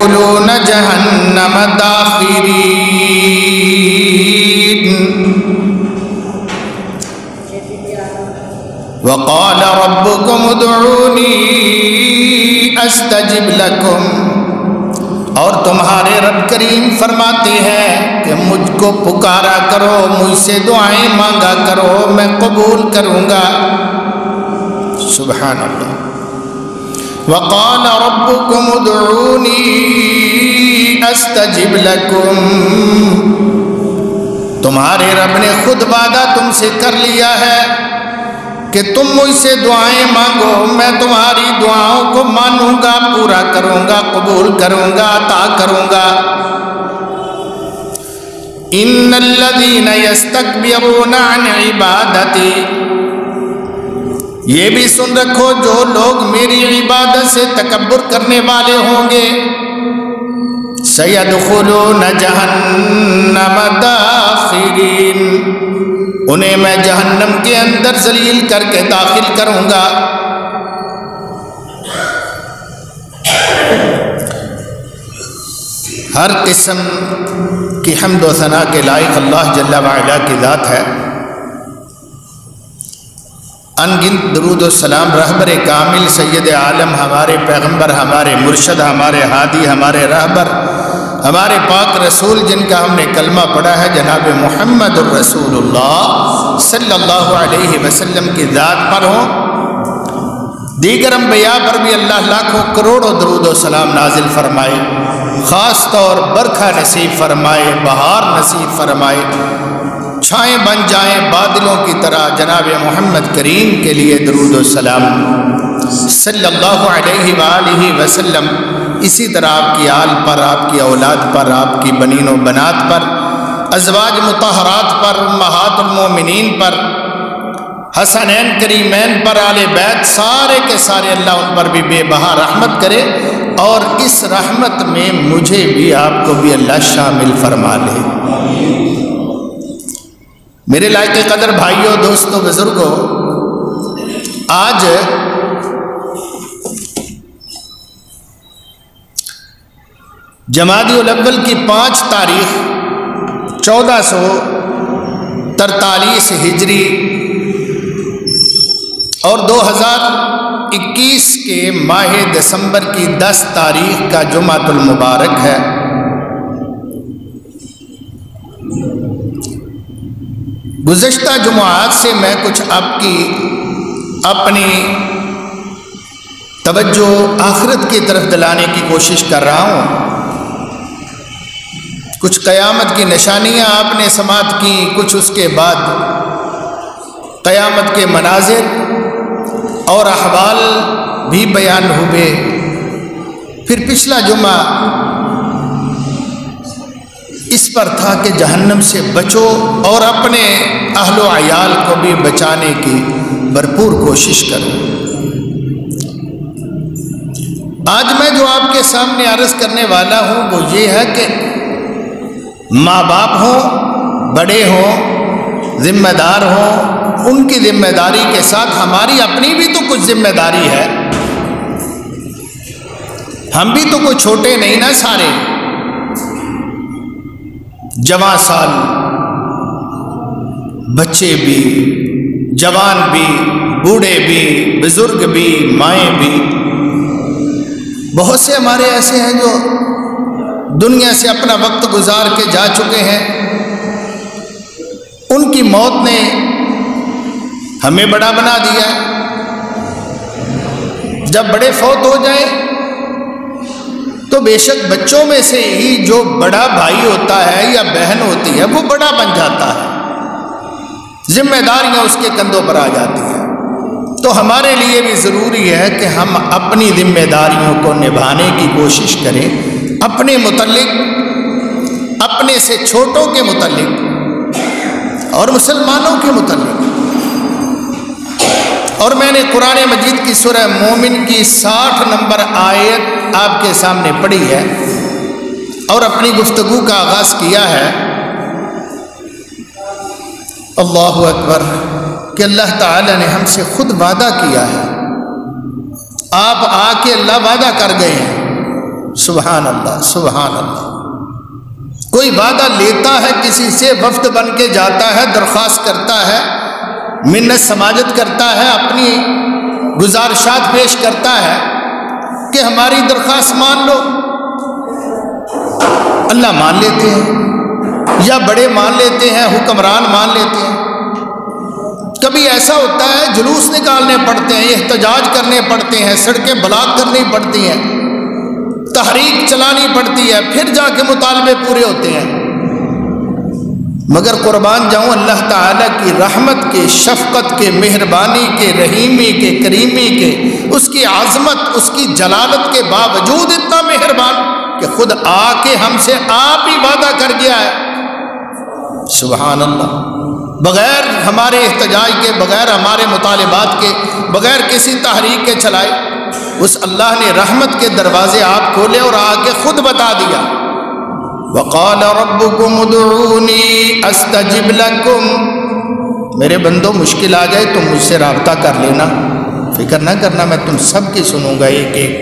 يدخلون جهنم داخرين وقال ربكم ادعوني استجب لكم، اور تمہارے رب کریم فرماتے ہیں کہ مجھ کو پکارا کرو، مجھ سے دعائیں مانگا کرو، میں قبول کروں گا۔ سبحان اللہ۔ وقال ربكم ادعوني استجب لكم، تمہارے رب نے خود وعدہ تم سے کر لیا ہے کہ تم مجھ سے دعائیں مانگو، میں تمہاری دعاؤں کو مانوں گا، پورا کروں گا، قبول کروں گا، عطا کروں گا۔ ان الذين يستكبرون عن عبادتي، یہ بھی سن رکھو جو لوگ میری عبادت سے تکبر کرنے والے ہوں گے، سيدخلون جہنم داخرین، انہیں میں جہنم کے اندر ذلیل کر کے داخل کروں گا۔ ہر قسم کی حمد و ثنا کے لائق اللہ جل وعلا کی ذات ہے۔ انگنت درود و سلام رہبر کامل سید عالم ہمارے پیغمبر، ہمارے مرشد، ہمارے ہادی، ہمارے رہبر، ہمارے پاک رسول جن کا ہم نے کلمہ پڑھا ہے، جناب محمد الرسول اللہ صلی اللہ علیہ وسلم کی ذات پر ہوں۔ دیگر انبیاء پر بھی اللہ لاکھوں کروڑوں درود و سلام نازل فرمائے، خاص طور برکھا نصیب فرمائے، بہار نصیب فرمائے، چھائیں بن جائیں بادلوں کی طرح جناب محمد کریم کے لیے درود و سلام صلی اللہ علیہ وآلہ وسلم۔ اسی طرح آپ کی آل پر، آپ کی اولاد پر، آپ کی بنین و بنات پر، ازواج مطہرات پر، امہات المومنین پر، حسنین کریمین پر، آل بیت سارے کے سارے اللہ ان پر بھی بے بہا رحمت کرے، اور اس رحمت میں مجھے بھی آپ کو بھی اللہ شامل فرما لے۔ میرے لائق قدر بھائیوں، دوستوں، بزرگوں، آج جمادی الاول کی 5 تاریخ 1443 ہجری اور 2021 کے ماہ دسمبر کی 10 تاریخ کا جمعۃ المبارک ہے۔ گزشتہ جمعات سے میں کچھ آپ کی اپنی توجہ آخرت کی طرف دلانے کی کوشش کر رہا ہوں۔ کچھ قیامت کی نشانیاں آپ نے سماعت کی، کچھ اس کے بعد قیامت کے مناظر اور احوال بھی بیان ہوئے۔ پھر پچھلا جمعہ اس پر تھا کہ جہنم سے بچو اور اپنے اہل و عیال کو بھی بچانے کی بھرپور کوشش کرو۔ آج میں جو آپ کے سامنے عرض کرنے والا ہوں وہ یہ ہے کہ ماں باپ ہوں، بڑے ہوں، ذمہ دار ہوں، ان کی ذمہ داری کے ساتھ ہماری اپنی بھی تو کچھ ذمہ داری ہے۔ ہم بھی تو کوئی چھوٹے نہیں نا، سارے جوان سال، بچے بھی، جوان بھی، بوڑھے بھی، بزرگ بھی، مائیں بھی۔ بہت سے ہمارے ایسے ہیں جو دنیا سے اپنا وقت گزار کے جا چکے ہیں، ان کی موت نے ہمیں بڑا بنا دیا ہے۔ جب بڑے فوت ہو جائیں تو بے شک بچوں میں سے ہی جو بڑا بھائی ہوتا ہے یا بہن ہوتی ہے وہ بڑا بن جاتا ہے، ذمہ داریاں اس کے کندھوں پر آ جاتی ہیں۔ تو ہمارے لیے بھی ضروری ہے کہ ہم اپنی ذمہ داریوں کو نبھانے کی کوشش کریں، اپنے متعلق، اپنے سے چھوٹوں کے متعلق اور مسلمانوں کے متعلق۔ اور میں نے قرآن مجید کی سورہ مومن کی 60 نمبر آیت آپ کے سامنے پڑھی ہے اور اپنی گفتگو کا آغاز کیا ہے۔ اللہ اکبر، کہ اللہ تعالی نے ہم سے خود وعدہ کیا ہے۔ آپ آ کے اللہ وعدہ کر گئے ہیں سبحان اللہ سبحان اللہ۔ کوئی وعدہ لیتا ہے کسی سے، وفد بن کے جاتا ہے، درخواست کرتا ہے، منت سماجت کرتا ہے، اپنی گزارشات پیش کرتا ہے کہ ہماری درخواست مان لو، اللہ مان لیتے ہیں یا بڑے مان لیتے ہیں، حکمران مان لیتے ہیں۔ کبھی ایسا ہوتا ہے جلوس نکالنے پڑتے ہیں، احتجاج کرنے پڑتے ہیں، سڑکیں بلاک کرنی پڑتی ہیں، تحریک چلانی پڑتی ہے، پھر جا کے مطالبے پورے ہوتے ہیں۔ مگر قربان جاؤں اللہ تعالیٰ کی رحمت کے، شفقت کے، مہربانی کے، رحیمی کے، کریمی کے، اس کی عظمت، اس کی جلالت کے باوجود اتنا مہربان کہ خود آ کے ہم سے آپ ہی وعدہ کر گیا ہے۔ سبحان اللہ، بغیر ہمارے احتجاج کے، بغیر ہمارے مطالبات کے، بغیر کسی تحریک کے چلائے، اس اللہ نے رحمت کے دروازے آپ کھولے اور آ کے خود بتا دیا، وَقَالَ رَبُّكُمُ ادْعُونِي أَسْتَجِبْ لَكُمْ۔ میرے بندو مشکل آ جائے تم مجھ سے رابطہ کر لینا، فکر نہ کرنا، میں تم سب کی سنوں گا ایک ایک۔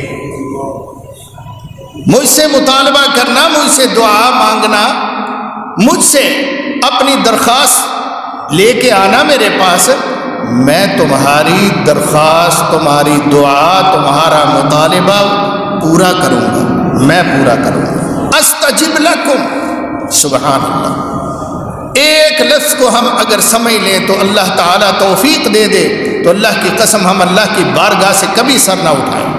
مجھ سے مطالبہ کرنا، مجھ سے دعا مانگنا، مجھ سے اپنی درخواست لے کے آنا میرے پاس، میں تمہاری درخواست، تمہاری دعا، تمہارا مطالبہ پورا کروں گا، میں پورا کروں گا۔ استجب لکم، سبحان اللہ۔ ایک لفظ کو ہم اگر سمجھ لیں تو اللہ تعالیٰ توفیق دے دے تو اللہ کی قسم ہم اللہ کی بارگاہ سے کبھی سر نہ اٹھائیں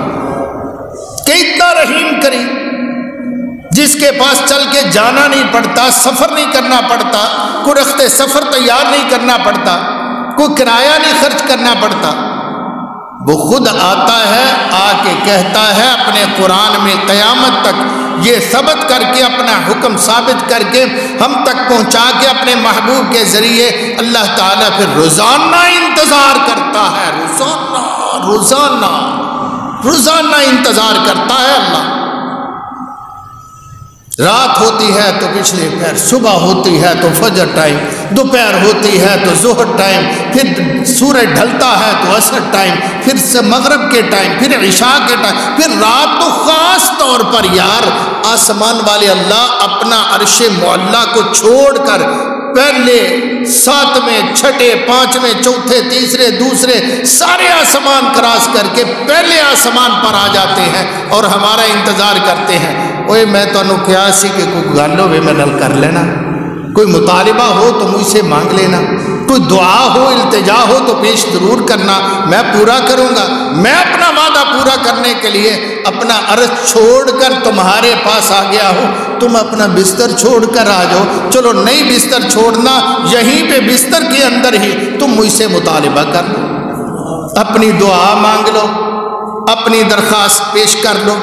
کہ اتنا رحیم کریم، جس کے پاس چل کے جانا نہیں پڑتا، سفر نہیں کرنا پڑتا، کوئی رخت سفر تیار نہیں کرنا پڑتا، کوئی کرایہ نہیں خرچ کرنا پڑتا، وہ خود آتا ہے، آ کے کہتا ہے اپنے قرآن میں قیامت تک یہ ثبت کر کے، اپنا حکم ثابت کر کے ہم تک پہنچا کے اپنے محبوب کے ذریعے اللہ تعالیٰ پھر روزانہ انتظار کرتا ہے، روزانہ روزانہ انتظار کرتا ہے اللہ۔ رات ہوتی ہے تو پچھلے پہر، صبح ہوتی ہے تو فجر ٹائم، دوپہر ہوتی ہے تو ظہر ٹائم، پھر سورج ڈھلتا ہے تو عصر ٹائم، پھر سے مغرب کے ٹائم، پھر عشاء کے ٹائم، پھر رات تو خاص طور پر یار آسمان والے اللہ اپنا عرش معلیٰ کو چھوڑ کر پہلے، ساتویں، چھٹے، پانچویں، چوتھے، تیسرے، دوسرے سارے آسمان کراس کر کے پہلے آسمان پر آ جاتے ہیں اور ہمارا انتظار کرتے ہیں۔ اوے میں تو انہوں کیا سی کہ کوئی گل ہوئے میں نل کر لینا، کوئی مطالبہ ہو تو مجھ سے مانگ لینا، کوئی دعا ہو، التجا ہو تو پیش ضرور کرنا، میں پورا کروں گا۔ میں اپنا وعدہ پورا کرنے کے لیے اپنا عرض چھوڑ کر تمہارے پاس آ گیا ہوں، تم اپنا بستر چھوڑ کر آ جاؤ۔ چلو نہیں بستر چھوڑنا، یہیں پہ بستر کے اندر ہی تم مجھ سے مطالبہ کر لو، اپنی دعا مانگ لو، اپنی درخواست پیش کر لو۔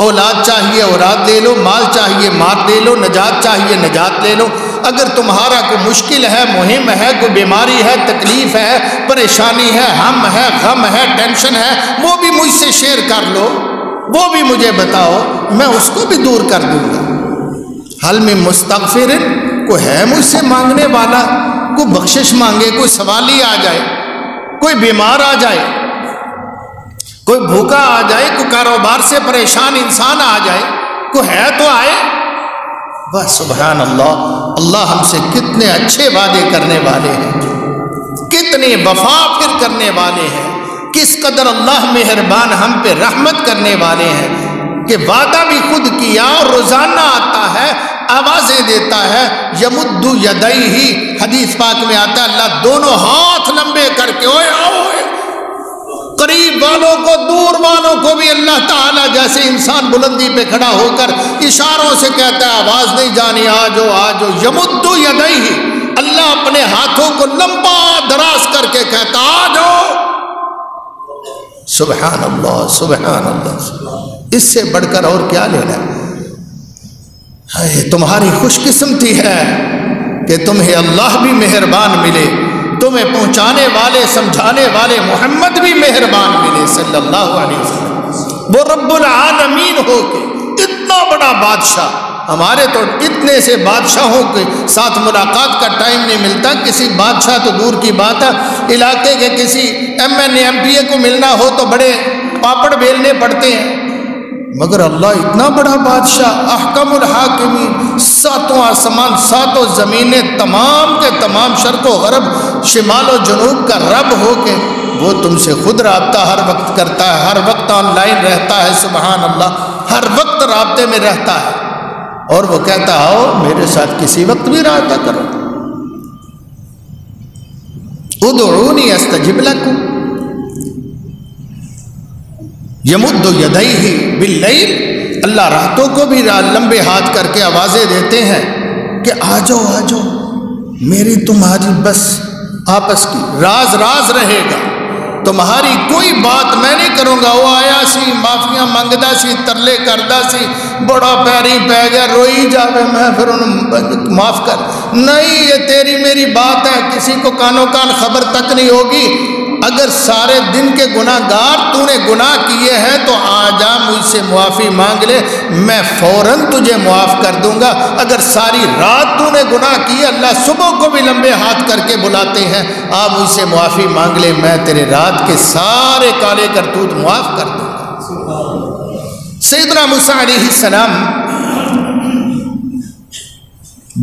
اولاد چاہیے اولاد لے لو، مال چاہیے مال لے لو، نجات چاہیے نجات لے لو۔ اگر تمہارا کوئی مشکل ہے، مہم ہے، کوئی بیماری ہے، تکلیف ہے، پریشانی ہے، ہم ہے، غم ہے، ٹینشن ہے، وہ بھی مجھ سے شیئر کر لو، وہ بھی مجھے بتاؤ، میں اس کو بھی دور کر دوں گا۔ حل میں مستغفر، کوئی ہے مجھ سے مانگنے والا، کوئی بخشش مانگے، کوئی سوالی آ جائے، کوئی بیمار آ جائے، کوئی بھوکا آ جائے، کوئی کاروبار سے پریشان انسان آ جائے، کوئی ہے تو آئے۔ بس سبحان اللہ، اللہ ہم سے کتنے اچھے وعدے کرنے والے ہیں، کتنے وفا پھر کرنے والے ہیں، کس قدر اللہ مہربان ہم پہ رحمت کرنے والے ہیں کہ وعدہ بھی خود کیا اور روزانہ آتا ہے، آوازیں دیتا ہے۔ یمد یدیہ، حدیث پاک میں آتا ہے اللہ دونوں ہاتھ لمبے کر کے، اوئے اوئے، قریب والوں کو، دور والوں کو بھی اللہ تعالیٰ جیسے انسان بلندی پہ کھڑا ہو کر اشاروں سے کہتا ہے، آواز نہیں جانی، آجو آجو۔ یمد یدیہ، اللہ اپنے ہاتھوں کو لمبا دراز کر کے کہتا آجو۔ سبحان اللہ سبحان اللہ، اس سے بڑھ کر اور کیا لینا ہے؟ تمہاری خوش قسمتی ہے کہ تمہیں اللہ بھی مہربان ملے، تمہیں پہنچانے والے سمجھانے والے محمد بھی مہربان ملے صلی اللہ علیہ وسلم۔ وہ رب العالمین ہو کے اتنا بڑا بادشاہ، ہمارے تو اتنے سے بادشاہوں کے ساتھ ملاقات کا ٹائم نہیں ملتا، کسی بادشاہ تو دور کی بات ہے، علاقے کے کسی M N A M P A کو ملنا ہو تو بڑے پاپڑ بیلنے پڑتے ہیں، مگر اللہ اتنا بڑا بادشاہ، احکم الحاکمین، ساتوں آسمان ساتوں زمینیں تمام کے تمام شرق و غرب شمال و جنوب کا رب ہو کے وہ تم سے خود رابطہ ہر وقت کرتا ہے، ہر وقت آن لائن رہتا ہے، سبحان اللہ، ہر وقت رابطے میں رہتا ہے، اور وہ کہتا آؤ میرے ساتھ کسی وقت بھی رابطہ کرو، ادعونی استجب لکم، یمد یدیہ باللیل، اللہ راتوں کو بھی لمبے ہاتھ کر کے آوازیں دیتے ہیں کہ آ جاؤ میری تمہاری بس آپس کی راز راز رہے گا، تمہاری کوئی بات میں نہیں کروں گا، وہ آیا سی معافیاں منگدا سی ترلے کردا سی بڑا پیری پہ گیا روئی جاوے میں پھر انہوں معاف کر، نہیں یہ تیری میری بات ہے، کسی کو کانوں کان خبر تک نہیں ہوگی، اگر سارے دن کے گناہ گار تو نے گناہ کیے ہیں تو آ جا مجھ سے معافی مانگ لے، میں فوراً تجھے معاف کر دوں گا، اگر ساری رات تو نے گناہ کیے اللہ صبح کو بھی لمبے ہاتھ کر کے بلاتے ہیں آ مجھ سے معافی مانگ لے، میں تیرے رات کے سارے کالے کرتوت معاف کر دوں گا۔ سیدنا موسیٰ علیہ السلام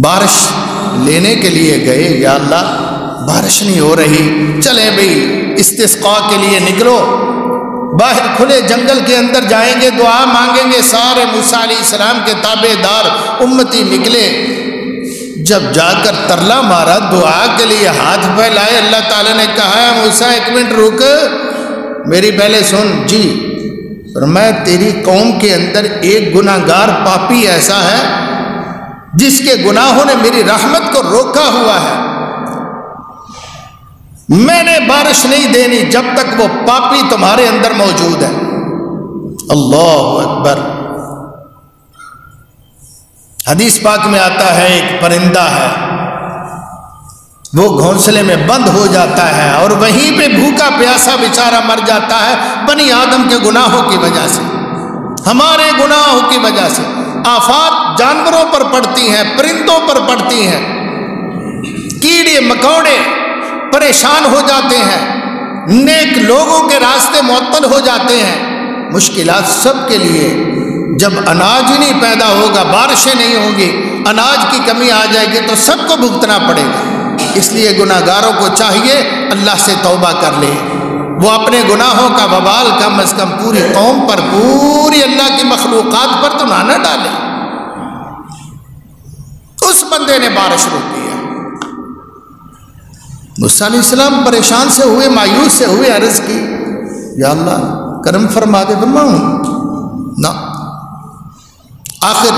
بارش لینے کے لیے گئے، یا اللہ بارش نہیں ہو رہی، چلیں بھئی استسقاء کے لیے نکلو، باہر کھلے جنگل کے اندر جائیں گے، دعا مانگیں گے، سارے موسیٰ علیہ السلام کے تابع دار امتی نکلے، جب جا کر ترلا مارا دعا کے لیے ہاتھ پھیلائے، اللہ تعالیٰ نے کہا ہے موسیٰ ایک منٹ رک، میری پہلے سن جی، میں تیری قوم کے اندر ایک گناہ گار پاپی ایسا ہے جس کے گناہوں نے میری رحمت کو روکا ہوا ہے، میں نے بارش نہیں دینی جب تک وہ پاپی تمہارے اندر موجود ہے۔ اللہ اکبر۔ حدیث پاک میں آتا ہے ایک پرندہ ہے، وہ گھونسلے میں بند ہو جاتا ہے اور وہیں پہ بھوکا پیاسا بیچارہ مر جاتا ہے، بنی آدم کے گناہوں کی وجہ سے، ہمارے گناہوں کی وجہ سے آفات جانوروں پر پڑتی ہیں، پرندوں پر پڑتی ہیں، کیڑے مکوڑے پریشان ہو جاتے ہیں، نیک لوگوں کے راستے معطل ہو جاتے ہیں، مشکلات سب کے لیے، جب اناج ہی نہیں پیدا ہوگا، بارشیں نہیں ہوں گی، اناج کی کمی آ جائے گی تو سب کو بھگتنا پڑے گا، اس لیے گناہ گاروں کو چاہیے اللہ سے توبہ کر لے، وہ اپنے گناہوں کا وبال کم از کم پوری قوم پر، پوری اللہ کی مخلوقات پر تو نہ ڈالے۔ اس بندے نے بارش روکی ہے، موسیٰ علیہ السلام پریشان سے ہوئے، مایوس سے ہوئے، عرض کی یا اللہ کرم فرما دے، فرماؤں نہ، آخر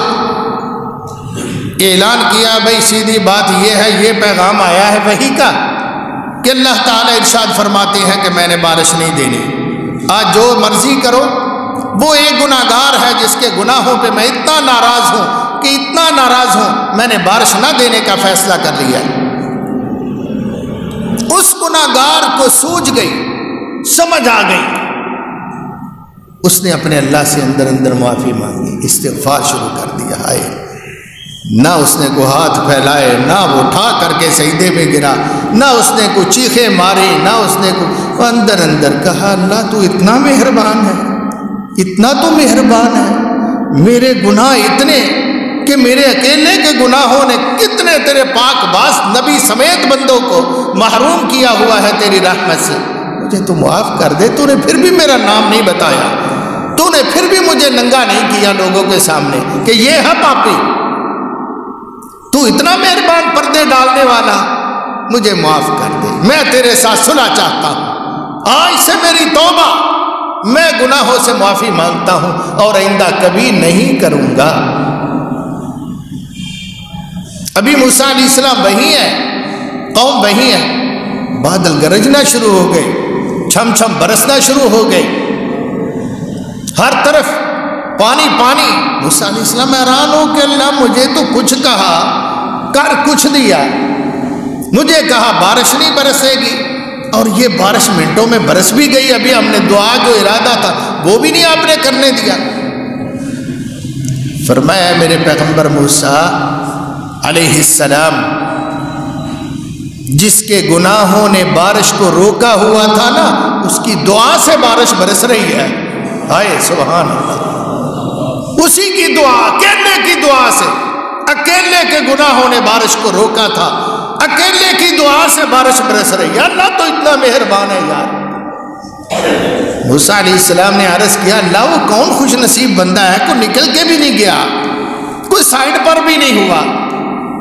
اعلان کیا بھئی سیدھی بات یہ ہے، یہ پیغام آیا ہے وحی کا کہ اللہ تعالیٰ ارشاد فرماتے ہیں کہ میں نے بارش نہیں دینی، آج جو مرضی کرو، وہ ایک گناہ گار ہے جس کے گناہوں پہ میں اتنا ناراض ہوں کہ اتنا ناراض ہوں میں نے بارش نہ دینے کا فیصلہ کر لیا ہے۔ اس گناہ گار کو سوجھ گئی، سمجھ آ گئی، اس نے اپنے اللہ سے اندر اندر معافی مانگی، استغفار شروع کر دیا، آئے نہ اس نے کو ہاتھ پھیلائے، نہ وہ اٹھا کر کے سجدے میں گرا، نہ اس نے کو چیخیں ماری، نہ اس نے کو اندر اندر کہا اللہ تو اتنا مہربان ہے، اتنا تو مہربان ہے، میرے گناہ اتنے کہ میرے اکیلے کے گناہوں نے کتنے تیرے پاک باز نبی سمیت بندوں کو محروم کیا ہوا ہے تیری رحمت سے، مجھے تو معاف کر دے، تو نے پھر بھی میرا نام نہیں بتایا، تو نے پھر بھی مجھے ننگا نہیں کیا لوگوں کے سامنے کہ یہ ہے پاپی، تو اتنا مہربان پردے ڈالنے والا، مجھے معاف کر دے، میں تیرے ساتھ صلح چاہتا ہوں، آج سے میری توبہ، میں گناہوں سے معافی مانگتا ہوں اور آئندہ کبھی نہیں کروں گا۔ ابھی موسیٰ علیہ السلام وہی ہے، قوم وہی ہے، بادل گرجنا شروع ہو گئے، چھم چھم برسنا شروع ہو گئے، ہر طرف پانی پانی، موسیٰ علیہ السلام حیران ہو کہ اللہ مجھے تو کچھ کہا، کر کچھ دیا، مجھے کہا بارش نہیں برسے گی اور یہ بارش منٹوں میں برس بھی گئی، ابھی ہم نے دعا جو ارادہ تھا وہ بھی نہیں آپ نے کرنے دیا۔ فرمایا میرے پیغمبر موسیٰ علیہ السلام، جس کے گناہوں نے بارش کو روکا ہوا تھا نا، اس کی دعا سے بارش برس رہی ہے، ہائے سبحان اللہ، اسی کی دعا، اکیلے کی دعا سے، اکیلے کے گناہوں نے بارش کو روکا تھا، اکیلے کی دعا سے بارش برس رہی ہے۔ اللہ تو اتنا مہربان ہے یار۔ موسیٰ علیہ السلام نے عرض کیا اللہ وہ کون خوش نصیب بندہ ہے، کوئی نکل کے بھی نہیں گیا، کوئی سائڈ پر بھی نہیں ہوا،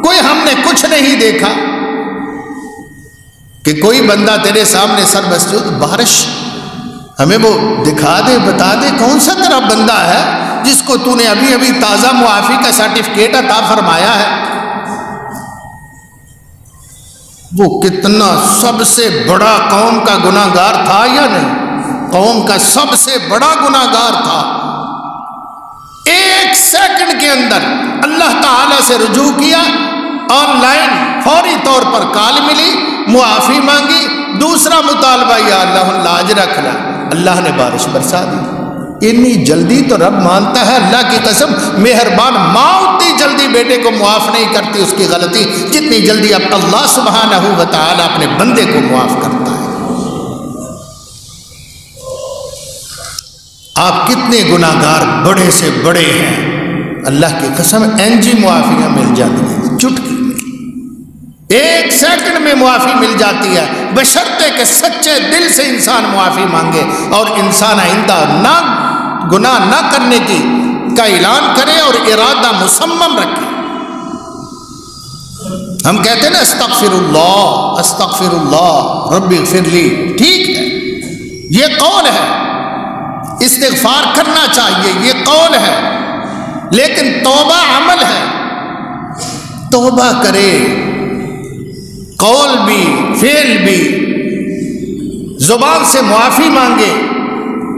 کوئی ہم نے کچھ نہیں دیکھا کہ کوئی بندہ تیرے سامنے سر مسجود، بارش ہمیں وہ دکھا دے، بتا دے کون سا تیرا بندہ ہے جس کو تو نے ابھی ابھی تازہ معافی کا سرٹیفکیٹ عطا فرمایا ہے۔ وہ کتنا سب سے بڑا قوم کا گناہگار تھا یا نہیں؟ قوم کا سب سے بڑا گناہگار تھا۔ ایک سیکنڈ کے اندر اللہ تعالی سے رجوع کیا، آن لائن فوری طور پر کال ملی، معافی مانگی، دوسرا مطالبہ یا اللہ لاج رکھ لا، اللہ نے بارش برسا دی۔ اتنی جلدی تو رب مانتا ہے، اللہ کی قسم مہربان ماں اتنی جلدی بیٹے کو معاف نہیں کرتی اس کی غلطی جتنی جلدی اب اللہ سبحانہ و تعالی اپنے بندے کو معاف کرتا ہے۔ آپ کتنے گناہگار بڑے سے بڑے ہیں، اللہ کی قسم اینجی معافیاں مل جاتی ہیں، چٹکی ایک سیکنڈ میں معافی مل جاتی ہے، بشرطے کہ سچے دل سے انسان معافی مانگے اور انسان آئندہ نہ گناہ نہ کرنے کی کا اعلان کرے اور ارادہ مصمم رکھے۔ ہم کہتے ہیں نا استغفر اللہ ربی اغفر لی، ٹھیک ہے یہ قول ہے، استغفار کرنا چاہیے یہ قول ہے، لیکن توبہ عمل ہے۔ توبہ کرے، قول بھی فعل بھی، زبان سے معافی مانگے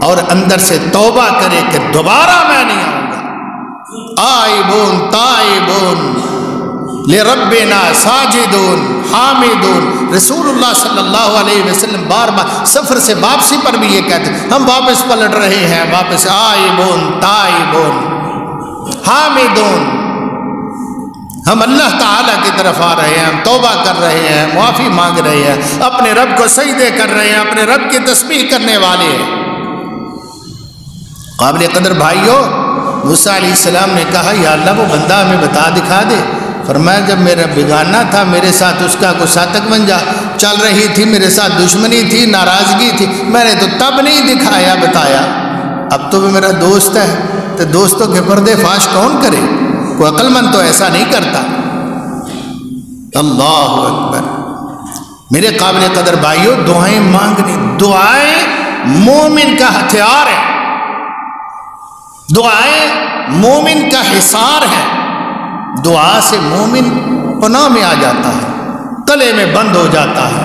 اور اندر سے توبہ کرے کہ دوبارہ میں نہیں آؤں گا۔ آئبون تائبون لربنا ساجدون حامدون، رسول اللہ صلی اللہ علیہ وسلم بار بار سفر سے واپسی پر بھی یہ کہتے ہیں، ہم واپس پلٹ رہے ہیں، واپس آئبون تائبون حامدون، ہم اللہ تعالیٰ کی طرف آ رہے ہیں، ہم توبہ کر رہے ہیں، معافی مانگ رہے ہیں، اپنے رب کو سجدے کر رہے ہیں، اپنے رب کی تسبیح کرنے والے ہیں۔ قابل قدر بھائیو، موسیٰ علیہ السلام نے کہا یا اللہ وہ بندہ ہمیں بتا دکھا دے۔ فرمایا جب میرا بیگانہ تھا، میرے ساتھ اس کا کوئی ساتک منجا چل رہی تھی، میرے ساتھ دشمنی تھی، ناراضگی تھی، میں نے تو تب نہیں دکھایا بتایا، اب تو وہ میرا دوست ہے، تو دوستوں کے پردے فاش کون کرے؟ کوئی عقل مند تو ایسا نہیں کرتا۔ اللہ اکبر۔ میرے قابل قدر بھائیو، دعائیں مانگنی، دعائیں مومن کا ہتھیار ہے، دعائیں مومن کا حصار ہے۔ دعا سے مومن پناہ میں آ جاتا ہے، گلے میں بند ہو جاتا ہے۔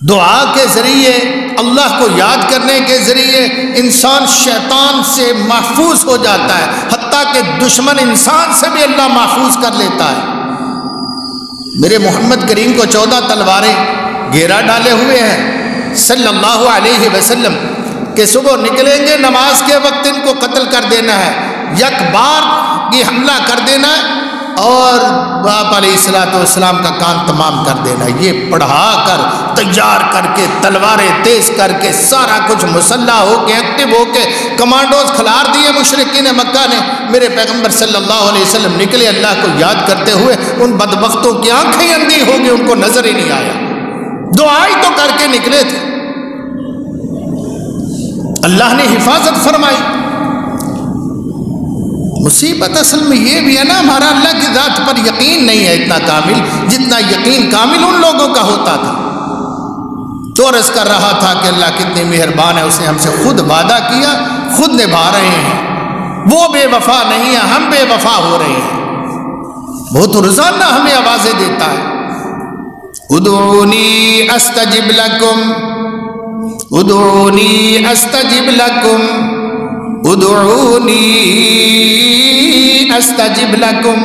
دعا کے ذریعے، اللہ کو یاد کرنے کے ذریعے انسان شیطان سے محفوظ ہو جاتا ہے، حتیٰ کہ دشمن انسان سے بھی اللہ محفوظ کر لیتا ہے۔ میرے محمد کریم کو 14 تلواریں گھیرا ڈالے ہوئے ہیں صلی اللہ علیہ وسلم کہ صبح نکلیں گے نماز کے وقت ان کو قتل کر دینا ہے، یک بار کی حملہ کر دینا ہے اور باپ علیہ السلام کا کام تمام کر دینا۔ یہ پڑھا کر تیار کر کے تلواریں تیز کر کے سارا کچھ مسلح ہو کے ایکٹیو ہو کے کمانڈوز کھلار دیے مشرکین مکہ نے۔ میرے پیغمبر صلی اللہ علیہ وسلم نکلے اللہ کو یاد کرتے ہوئے، ان بدبختوں کی آنکھیں اندھی ہو گئی، ان کو نظر ہی نہیں آیا، دعائی تو کر کے نکلے تھے۔ اللہ نے حفاظت فرمائی۔ مصیبت اصل میں یہ بھی ہے نا، ہمارا اللہ کی ذات پر یقین نہیں ہے اتنا کامل جتنا یقین کامل ان لوگوں کا ہوتا تھا۔ تو عرض کر رہا تھا کہ اللہ کتنی مہربان ہے، اس نے ہم سے خود وعدہ کیا، خود نبھا رہے ہیں، وہ بے وفا نہیں ہے، ہم بے وفا ہو رہے ہیں۔ وہ تو روزانہ ہمیں آوازیں دیتا ہے، ادعونی استجب لکم، ادعونی استجب لکم، ادعونی استجب لکم،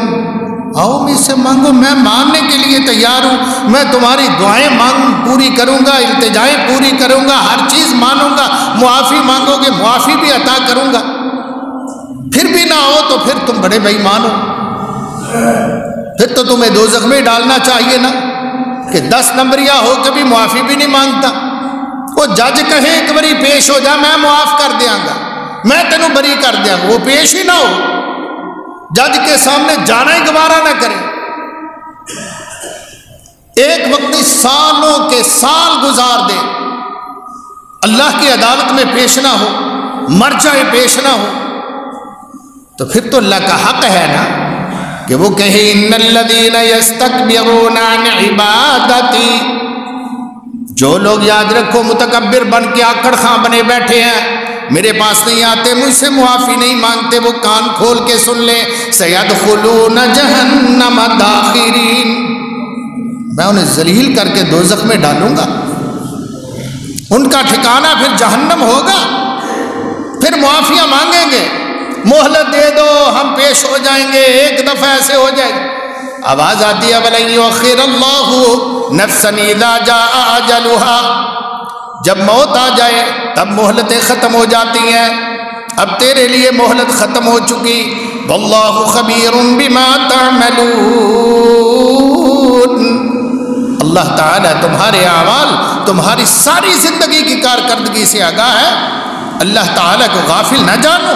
آؤ مجھ سے مانگو، میں ماننے کے لیے تیار ہوں، میں تمہاری دعائیں پوری کروں گا، التجائیں پوری کروں گا، ہر چیز مانوں گا، معافی مانگو گے معافی بھی عطا کروں گا۔ پھر بھی نہ ہو تو پھر تم بڑے بھائی مانو، پھر تو تمہیں دوزخ میں ڈالنا چاہیے نا، کہ 10 نمبریہ ہو کبھی معافی بھی نہیں مانگتا۔ وہ جج کہے ایک باری پیش ہو جا میں معاف کر دیاں گا، میں تینوں بری کر دیا، وہ پیش ہی نہ ہو، جج کے سامنے جانا ہی گوارا نہ کرے، ایک وقت سالوں کے سال گزار دے، اللہ کی عدالت میں پیش نہ ہو، مر جائے پیش نہ ہو، تو پھر تو اللہ کا حق ہے نا کہ وہ کہے ان الذین یستکبرون عن عبادتی، جو لوگ یاد رکھو متکبر بن کے آکڑ خاں بنے بیٹھے ہیں، میرے پاس نہیں آتے، مجھ سے معافی نہیں مانگتے، وہ کان کھول کے سن لیں، سیدخلون جہنم داخرین، میں انہیں ذلیل کر کے دوزخ میں ڈالوں گا، ان کا ٹھکانہ پھر جہنم ہوگا، پھر معافیاں مانگیں گے، مہلت دے دو ہم پیش ہو جائیں گے، ایک دفعہ ایسے ہو جائے گا۔ آواز آتی ہے وَلَن يُؤَخِّرَ اللَّهُ نَفْسًا إِذَا جَاءَ أَجَلُهَا، جب موت آ جائے تب مہلتیں ختم ہو جاتی ہیں، اب تیرے لیے مہلت ختم ہو چکی، وَاللَّهُ خَبِيرٌ بِمَا تَعْمَلُونَ، اللہ تعالیٰ تمہارے اعمال، تمہاری ساری زندگی کی کارکردگی سے آگاہ ہے، اللہ تعالیٰ کو غافل نہ جانو۔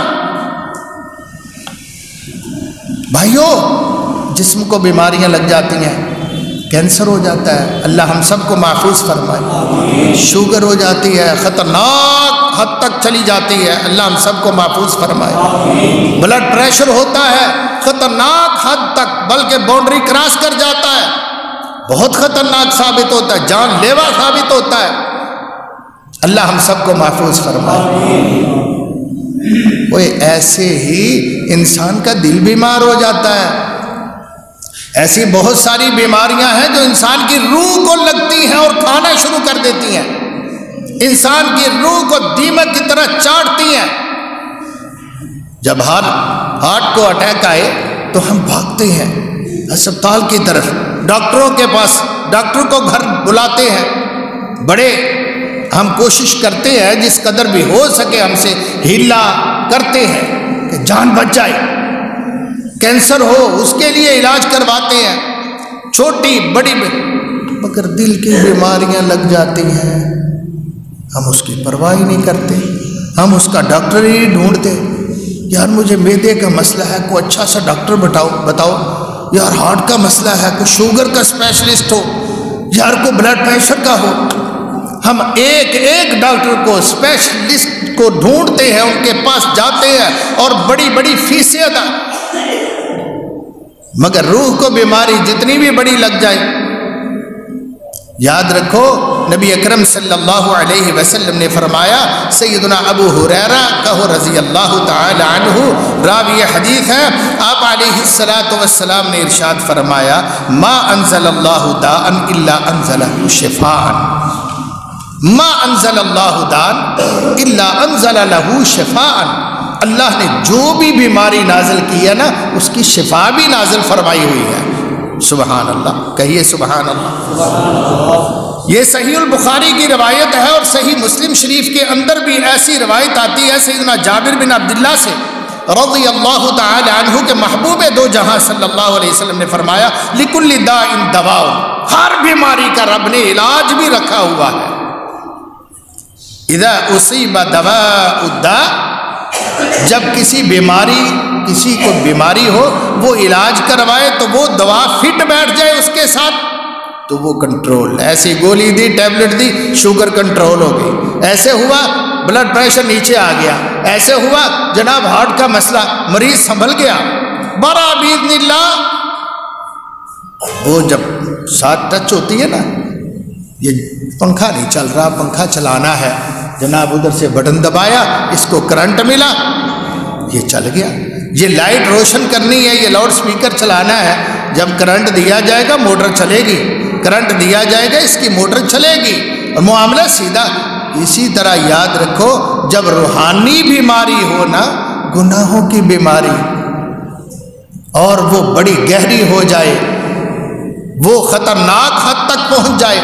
بھائیو، جسم کو بیماریاں لگ جاتی ہیں، کینسر ہو جاتا ہے، اللہ ہم سب کو محفوظ فرمائے، شوگر ہو جاتی ہے، خطرناک حد تک چلی جاتی ہے، اللہ ہم سب کو محفوظ فرمائے، بلڈ پریشر ہوتا ہے خطرناک حد تک، بلکہ باؤنڈری کراس کر جاتا ہے، بہت خطرناک ثابت ہوتا ہے، جان لیوا ثابت ہوتا ہے، اللہ ہم سب کو محفوظ فرمائے۔ وہ ایسے ہی انسان کا دل بیمار ہو جاتا ہے، ایسی بہت ساری بیماریاں ہیں جو انسان کی روح کو لگتی ہیں اور کھانا شروع کر دیتی ہیں، انسان کی روح کو دیمک کی طرح چاٹتی ہیں۔ جب ہارٹ کو اٹیک آئے تو ہم بھاگتے ہیں اسپتال کی طرف، ڈاکٹروں کے پاس، ڈاکٹر کو گھر بلاتے ہیں، بڑے ہم کوشش کرتے ہیں جس قدر بھی ہو سکے ہم سے ہیلا کرتے ہیں کہ جان بچ جائے، کینسر ہو اس کے لیے علاج کرواتے ہیں، چھوٹی بڑی، مگر دل کی بیماریاں لگ جاتی ہیں، ہم اس کی پرواہ ہی نہیں کرتے، ہم اس کا ڈاکٹر ہی ڈھونڈتے، یار مجھے معدے کا مسئلہ ہے، کوئی اچھا سا ڈاکٹر بتاؤ، یار ہارٹ کا مسئلہ ہے، کوئی شوگر کا اسپیشلسٹ ہو، یار کوئی بلڈ پریشر کا ہو، ہم ایک ایک ڈاکٹر کو، اسپیشلسٹ کو ڈھونڈتے ہیں، ان کے پاس جاتے ہیں اور بڑی بڑی فیسیں ادا، مگر روح کو بیماری جتنی بھی بڑی لگ جائے، یاد رکھو نبی اکرم صلی اللہ علیہ وسلم نے فرمایا، سیدنا ابو ہریرہ کہو رضی اللہ تعالی عنہ راوی حدیث ہے، آپ علیہ السلام نے ارشاد فرمایا، ما انزل اللہ داء الا انزلہ شفاء، ما انزل اللہ داء الا انزل لہ شفاء، اللہ نے جو بھی بیماری نازل کی ہے نا اس کی شفا بھی نازل فرمائی ہوئی ہے، سبحان اللہ، کہیے سبحان اللہ۔ یہ صحیح البخاری کی روایت ہے، اور صحیح مسلم شریف کے اندر بھی ایسی روایت آتی ہے سیدنا جابر بن عبداللہ سے رضی اللہ تعالی عنہ کے محبوب دو جہاں صلی اللہ علیہ وسلم نے فرمایا، لِكُلِّ دَاءٍ دَوَاءٌ، ہر بیماری کا رب نے علاج بھی رکھا ہوا ہے، اِذَا أُصِيبَ دَوَاءُ الدَّاءِ، جب کسی کو بیماری ہو وہ علاج کروائے تو وہ دوا فٹ بیٹھ جائے اس کے ساتھ تو وہ کنٹرول، ایسی گولی دی، ٹیبلٹ دی، شوگر کنٹرول ہو گئی، ایسے ہوا بلڈ پریشر نیچے آ گیا، ایسے ہوا جناب ہارٹ کا مسئلہ، مریض سنبھل گیا، برا باذن اللہ۔ وہ جب ساتھ ٹچ ہوتی ہے نا، یہ پنکھا نہیں چل رہا، پنکھا چلانا ہے، جناب ادھر سے بٹن دبایا، اس کو کرنٹ ملا، یہ چل گیا، یہ لائٹ روشن کرنی ہے، یہ لاؤڈ سپیکر چلانا ہے، جب کرنٹ دیا جائے گا موٹر چلے گی، کرنٹ دیا جائے گا اس کی موٹر چلے گی، اور معاملہ سیدھا۔ اسی طرح یاد رکھو جب روحانی بیماری ہو نا، گناہوں کی بیماری، اور وہ بڑی گہری ہو جائے، وہ خطرناک حد تک پہنچ جائے،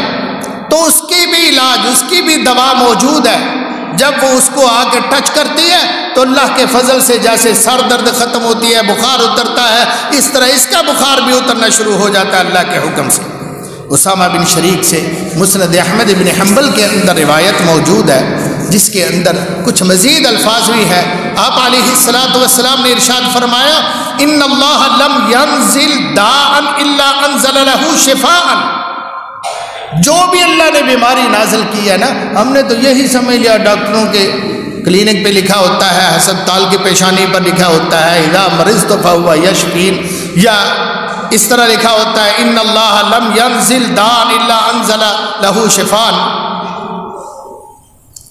تو اس کی بھی علاج، اس کی بھی دوا موجود ہے۔ جب وہ اس کو آ کے ٹچ کرتی ہے تو اللہ کے فضل سے جیسے سر درد ختم ہوتی ہے، بخار اترتا ہے، اس طرح اس کا بخار بھی اترنا شروع ہو جاتا ہے اللہ کے حکم سے۔ اسامہ بن شریک سے مسند احمد بن حنبل کے اندر روایت موجود ہے جس کے اندر کچھ مزید الفاظ بھی ہے، آپ علیہ السلام نے ارشاد فرمایا ان اللہ لم ینزل داء الا انزل له شفاء، جو بھی اللہ نے بیماری نازل کی ہے نا، ہم نے تو یہی سمجھ لیا ڈاکٹروں کے کلینک پہ لکھا ہوتا ہے، ہسپتال کی پیشانی پر لکھا ہوتا ہے اذا مرضت فهو یشفین، یا اس طرح لکھا ہوتا ہے ان اللہ لم ینزل داء الا انزل له شفاء،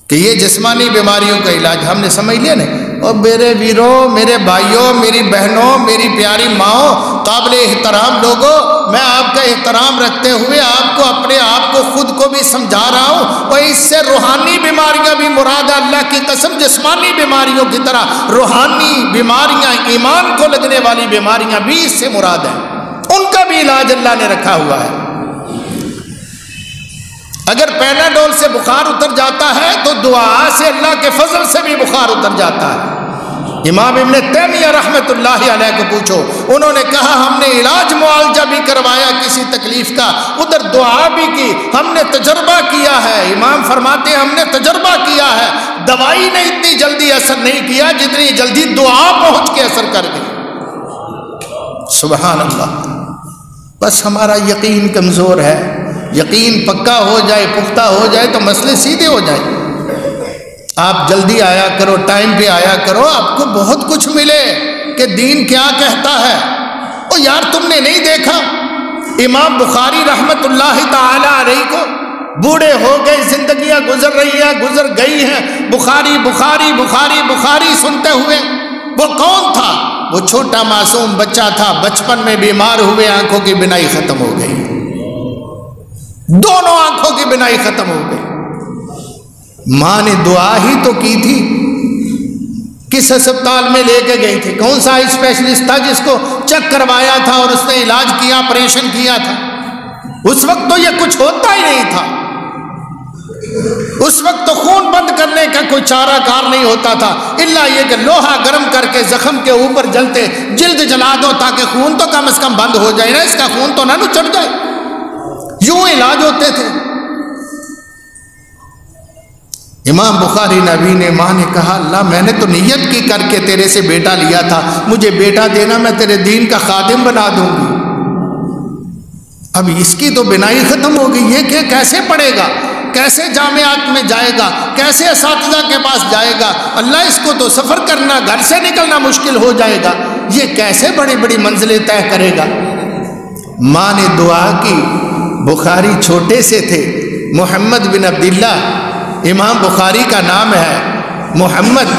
کہ یہ جسمانی بیماریوں کا علاج ہم نے سمجھ لیا نا۔ اور میرے ویروں، میرے بھائیوں، میری بہنوں، میری پیاری ماؤں، قابل احترام لوگوں، میں آپ کا احترام رکھتے ہوئے آپ کو اپنے آپ کو خود کو بھی سمجھا رہا ہوں، اور اس سے روحانی بیماریاں بھی مراد ہے، اللہ کی قسم جسمانی بیماریوں کی طرح روحانی بیماریاں، ایمان کو لگنے والی بیماریاں بھی اس سے مراد ہیں، ان کا بھی علاج اللہ نے رکھا ہوا ہے۔ اگر پیناڈول سے بخار اتر جاتا ہے تو دعا سے اللہ کے فضل سے بھی بخار اتر جاتا ہے۔ امام ابن تیمیہ رحمۃ اللہ علیہ کو پوچھو، انہوں نے کہا ہم نے علاج معالجہ بھی کروایا کسی تکلیف کا، ادھر دعا بھی کی، ہم نے تجربہ کیا ہے۔ امام فرماتے ہیں ہم نے تجربہ کیا ہے، دوائی نے اتنی جلدی اثر نہیں کیا جتنی جلدی دعا پہنچ کے اثر کر گئی۔ سبحان اللہ۔ بس ہمارا یقین کمزور ہے، یقین پکا ہو جائے، پختہ ہو جائے تو مسئلے سیدھے ہو جائیں۔ آپ جلدی آیا کرو، ٹائم پہ آیا کرو، آپ کو بہت کچھ ملے کہ دین کیا کہتا ہے۔ او یار تم نے نہیں دیکھا امام بخاری رحمت اللہ تعالی علیہ کو، بوڑھے ہو گئے، زندگیاں گزر رہی ہیں، گزر گئی ہیں، بخاری بخاری بخاری بخاری سنتے ہوئے۔ وہ کون تھا؟ وہ چھوٹا معصوم بچہ تھا، بچپن میں بیمار ہوئے، آنکھوں کی بینائی ختم ہو گئی، دونوں آنکھوں کی بینائی ختم ہو گئی۔ ماں نے دعا ہی تو کی تھی، کس ہسپتال میں لے کے گئی تھی، کون سا اسپیشلسٹ تھا جس کو چیک کروایا تھا اور اس نے علاج کیا، آپریشن کیا تھا؟ اس وقت تو یہ کچھ ہوتا ہی نہیں تھا، اس وقت تو خون بند کرنے کا کوئی چارہ کار نہیں ہوتا تھا، الا یہ کہ لوہا گرم کر کے زخم کے اوپر جلتے جلد جلا دو تاکہ خون تو کم از کم بند ہو جائے نا، اس کا خون تو نہ چڑھ جائے، یوں علاج ہوتے تھے۔ امام بخاری نبی نے، ماں نے کہا اللہ میں نے تو نیت کی کر کے تیرے سے بیٹا لیا تھا، مجھے بیٹا دینا، میں تیرے دین کا خادم بنا دوں گی، اب اس کی تو بینائی ختم ہو گئی، یہ کہ کیسے پڑھے گا، کیسے جامعات میں جائے گا، کیسے اساتذہ کے پاس جائے گا، اللہ اس کو تو سفر کرنا، گھر سے نکلنا مشکل ہو جائے گا، یہ کیسے بڑی بڑی منزلیں طے کرے گا۔ ماں نے دعا کی، بخاری چھوٹے سے تھے، محمد بن عبداللہ، امام بخاری کا نام ہے محمد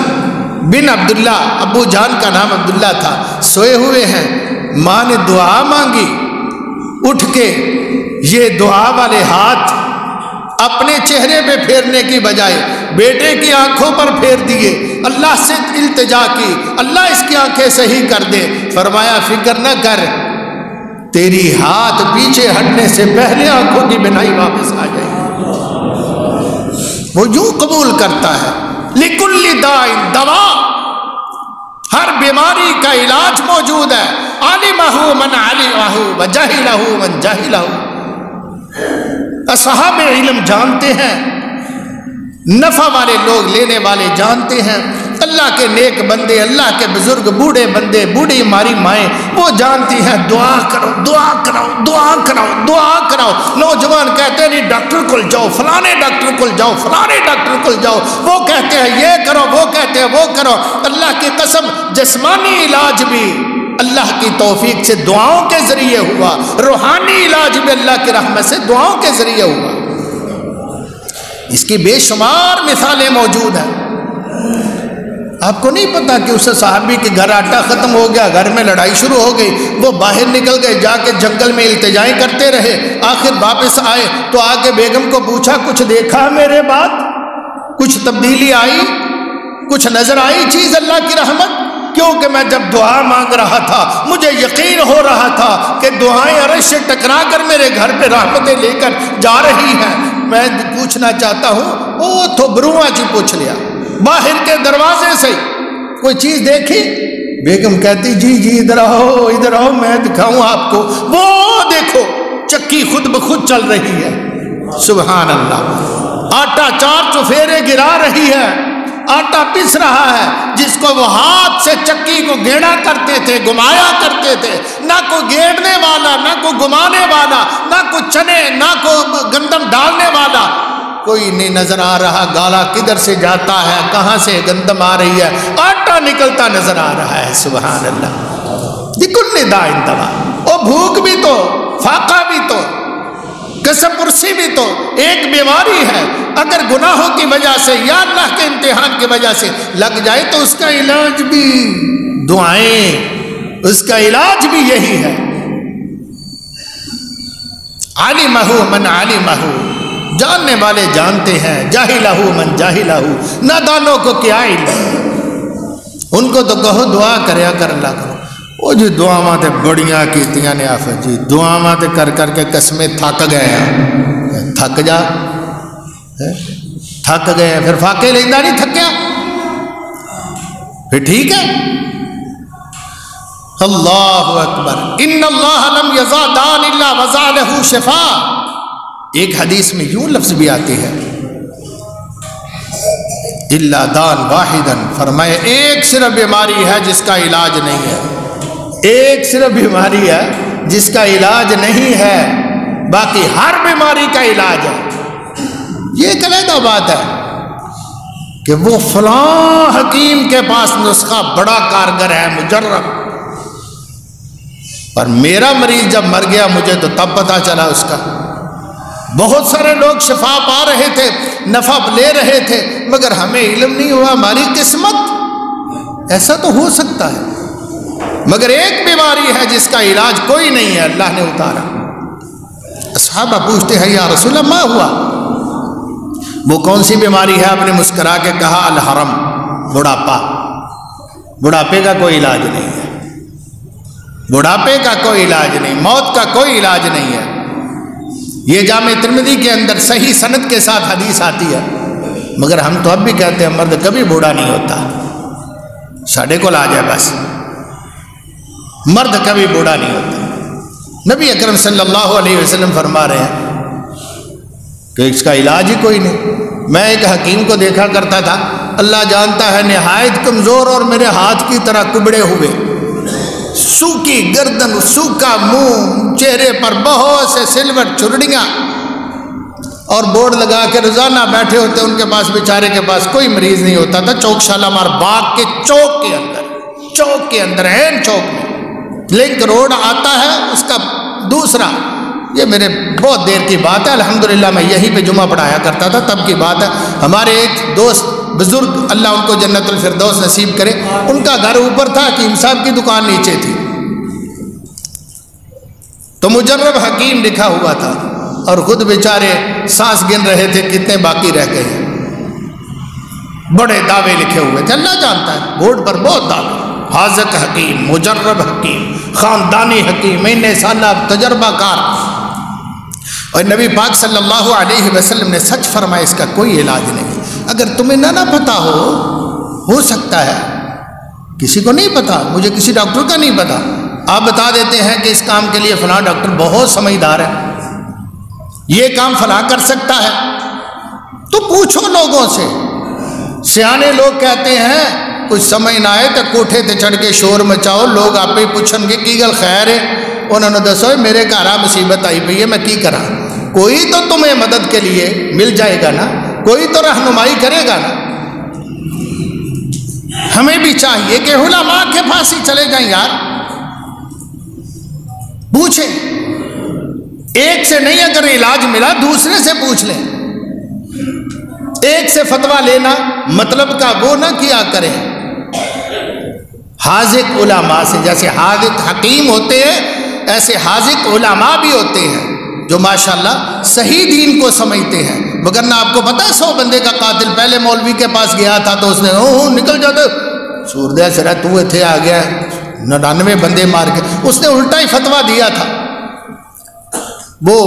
بن عبداللہ، ابو جان کا نام عبداللہ تھا، سوئے ہوئے ہیں، ماں نے دعا مانگی، اٹھ کے یہ دعا والے ہاتھ اپنے چہرے پہ پھیرنے کی بجائے بیٹے کی آنکھوں پر پھیر دیے، اللہ سے التجا کی، اللہ اس کی آنکھیں صحیح کر دے۔ فرمایا فکر نہ کر، تیری ہاتھ پیچھے ہٹنے سے پہلے آنکھوں کی بینائی واپس آ جائے گی۔ وہ یوں قبول کرتا ہے، لِكُلِّ دَاءٍ دوا، ہر بیماری کا علاج موجود ہے، عَلِمَهُ مَنْ عَلِمَهُ وَجَهِلَهُ مَنْ جَهِلَهُ۔ اصحاب علم جانتے ہیں، نفع والے لوگ لینے والے جانتے ہیں، اللہ کے نیک بندے، اللہ کے بزرگ، بوڑھے بندے، بوڑھی ہماری مائیں وہ جانتی ہیں، دعا کرو دعا کراؤ دعا کراؤ دعا کراؤ۔ نوجوان کہتے ہیں نہیں ڈاکٹر کو جاؤ، فلانے ڈاکٹر کو جاؤ، فلانے ڈاکٹر کو جاؤ، وہ کہتے ہیں یہ کرو، وہ کہتے ہیں وہ کرو۔ اللہ کی قسم جسمانی علاج بھی اللہ کی توفیق سے دعاؤں کے ذریعے ہوا، روحانی علاج بھی اللہ کی رحمت سے دعاؤں کے ذریعے ہوا۔ اس کی بے شمار مثالیں موجود ہیں۔ آپ کو نہیں پتا کہ اس صحابی کے گھر آٹا ختم ہو گیا، گھر میں لڑائی شروع ہو گئی، وہ باہر نکل گئے، جا کے جنگل میں التجائیں کرتے رہے، آخر واپس آئے تو آ کے بیگم کو پوچھا کچھ دیکھا میرے بعد، کچ تبدیلی آئی، کچھ نظر آئی چیز اللہ کی رحمت؟ کیونکہ میں جب دعا مانگ رہا تھا مجھے یقین ہو رہا تھا کہ دعائیں عرش سے ٹکرا کر میرے گھر پہ رحمتیں لے کر جا رہی ہیں۔ میں پوچھنا چاہتا ہوں، وہ تو بروواں جی پوچھ لیا، باہر کے دروازے سے کوئی چیز دیکھی؟ بیگم کہتی جی جی ادھر آؤ میں دکھاؤں آپ کو، وہ دیکھو چکی خود بخود چل رہی ہے، سبحان اللہ، آٹا چار چفیرے گرا رہی ہے، آٹا پس رہا ہے جس کو وہ ہاتھ سے چکی کو گیڑا کرتے تھے، گھمایا کرتے تھے، نہ کوئی گیڑنے والا، نہ کوئی گھمانے والا، نہ کوئی چنے، نہ کوئی گندم ڈالنے والا، کوئی نہیں نظر آ رہا گالا کدھر سے جاتا ہے، کہاں سے گندم آ رہی ہے، آٹا نکلتا نظر آ رہا ہے۔ سبحان اللہ، بِكُلِّ دَاءٍ دَوَاءٌ، اور بھوک بھی تو، فاقہ بھی تو، کسب پرسی بھی تو ایک بیماری ہے، اگر گناہوں کی وجہ سے یا اللہ کے امتحان کی وجہ سے لگ جائے تو اس کا علاج بھی دعائیں، اس کا علاج بھی یہی ہے۔ عَلِمَهُ مَنْ عَلِمَهُ، جاننے والے جانتے ہیں، جَاهِلَهُ مَنْ جَاهِلَهُ، نادانوں کو کیا علم، ان کو تو کہو دعا کریا کر اللہ کرو۔ وہ جی دعاواں تے بڑیاں کیتیاں نے آفت جی، دعاواں تے کر کر کے قسمیں تھک گئے ہیں، تھک جا، تھک گئے ہیں، پھر فاقے لیندہ نہیں تھکیا، پھر ٹھیک ہے۔ اللہ اکبر، ان اللہ لم یزا دان الا وضع له شفاء، ایک حدیث میں یوں لفظ بھی آتی ہے الا دان واحدا، فرمائے ایک صرف بیماری ہے جس کا علاج نہیں ہے، ایک صرف بیماری ہے جس کا علاج نہیں ہے، باقی ہر بیماری کا علاج ہے۔ یہ ایک علیحدہ بات ہے کہ وہ فلاں حکیم کے پاس نسخہ بڑا کارگر ہے، مجرب، پر میرا مریض جب مر گیا مجھے تو تب پتہ چلا اس کا۔ بہت سارے لوگ شفا پا رہے تھے، نفع لے رہے تھے، مگر ہمیں علم نہیں ہوا، ہماری قسمت، ایسا تو ہو سکتا ہے، مگر ایک بیماری ہے جس کا علاج کوئی نہیں ہے، اللہ نے اتارا۔ صحابہ پوچھتے ہیں یا رسول اللہ ما ہوا، وہ کون سی بیماری ہے؟ آپ نے مسکرا کے کہا الحرم، بڑھاپا، بڑھاپے کا کوئی علاج نہیں ہے، بڑھاپے کا کوئی علاج نہیں، موت کا کوئی علاج نہیں ہے۔ یہ جامع ترمذی کے اندر صحیح سند کے ساتھ حدیث آتی ہے، مگر ہم تو اب بھی کہتے ہیں مرد کبھی بوڑھا نہیں ہوتا، ساڑھے کو لا جائے بس، مرد کبھی بوڑھا نہیں ہوتا۔ نبی اکرم صلی اللہ علیہ وسلم فرما رہے ہیں کہ اس کا علاج ہی کوئی نہیں۔ میں ایک حکیم کو دیکھا کرتا تھا، اللہ جانتا ہے نہایت کمزور اور میرے ہاتھ کی طرح کبڑے ہوئے، سوکھی گردن، سوکھا منہ، چہرے پر بہت سے سلور چرڑیاں، اور بورڈ لگا کے روزانہ بیٹھے ہوتے، ان کے پاس بیچارے کے پاس کوئی مریض نہیں ہوتا تھا۔ چوک شالامار باغ کے چوک کے اندر عین چوک میں لنک روڈ آتا ہے، اس کا دوسرا، یہ میرے بہت دیر کی بات ہے، الحمدللہ میں یہیں پہ جمعہ پڑھایا کرتا تھا، تب کی بات ہے۔ ہمارے ایک دوست بزرگ، اللہ ان کو جنت الفردوس نصیب کرے، ان کا گھر اوپر تھا، حکیم صاحب کی دکان نیچے تھی، تو مجرب حکیم لکھا ہوا تھا، اور خود بیچارے سانس گن رہے تھے کتنے باقی رہ گئے ہیں، بڑے دعوے لکھے ہوئے تھے، اللہ جانتا ہے بورڈ پر بہت دعوے، حاذق حکیم، مجرب حکیم، خاندانی حکیم، 9 سالہ تجربہ کار، اور نبی پاک صلی اللہ علیہ وسلم نے سچ فرمایا اس کا کوئی علاج نہیں۔ اگر تمہیں نہ پتہ ہو سکتا ہے، کسی کو نہیں پتا، مجھے کسی ڈاکٹر کا نہیں پتا، آپ بتا دیتے ہیں کہ اس کام کے لیے فلاں ڈاکٹر بہت سمجھدار ہے، یہ کام فلاں کر سکتا ہے، تو پوچھو لوگوں سے۔ سیانے لوگ کہتے ہیں کچھ سمجھ نہ آئے تو کوٹھے تے چڑھ کے شور مچاؤ، لوگ آپ ہی پوچھن گے کی گل خیر ہے، انہوں نے دسو میرے گھر مصیبت آئی پئی ہے، میں کی کرا، کوئی تو تمہیں مدد کے لیے مل جائے گا نا، کوئی تو رہنمائی کرے گا نا۔ ہمیں بھی چاہیے کہ علماء کے پاس ہی چلے جائیں یار، پوچھیں، ایک سے نہیں اگر علاج ملا دوسرے سے پوچھ لیں، ایک سے فتویٰ لینا مطلب کا وہ نہ کیا کریں۔ حاذق علماء سے، جیسے حاذق حکیم ہوتے ہیں ایسے حاذق علماء بھی ہوتے ہیں جو ماشاءاللہ صحیح دین کو سمجھتے ہیں، مگر نہ آپ کو پتا ہے 100 بندے کا قاتل پہلے مولوی کے پاس گیا تھا تو اس نے نکل جاتے سوردہ سرا تو تھے آ گیا 99 بندے مار کے، اس نے الٹا ہی فتویٰ دیا تھا، وہ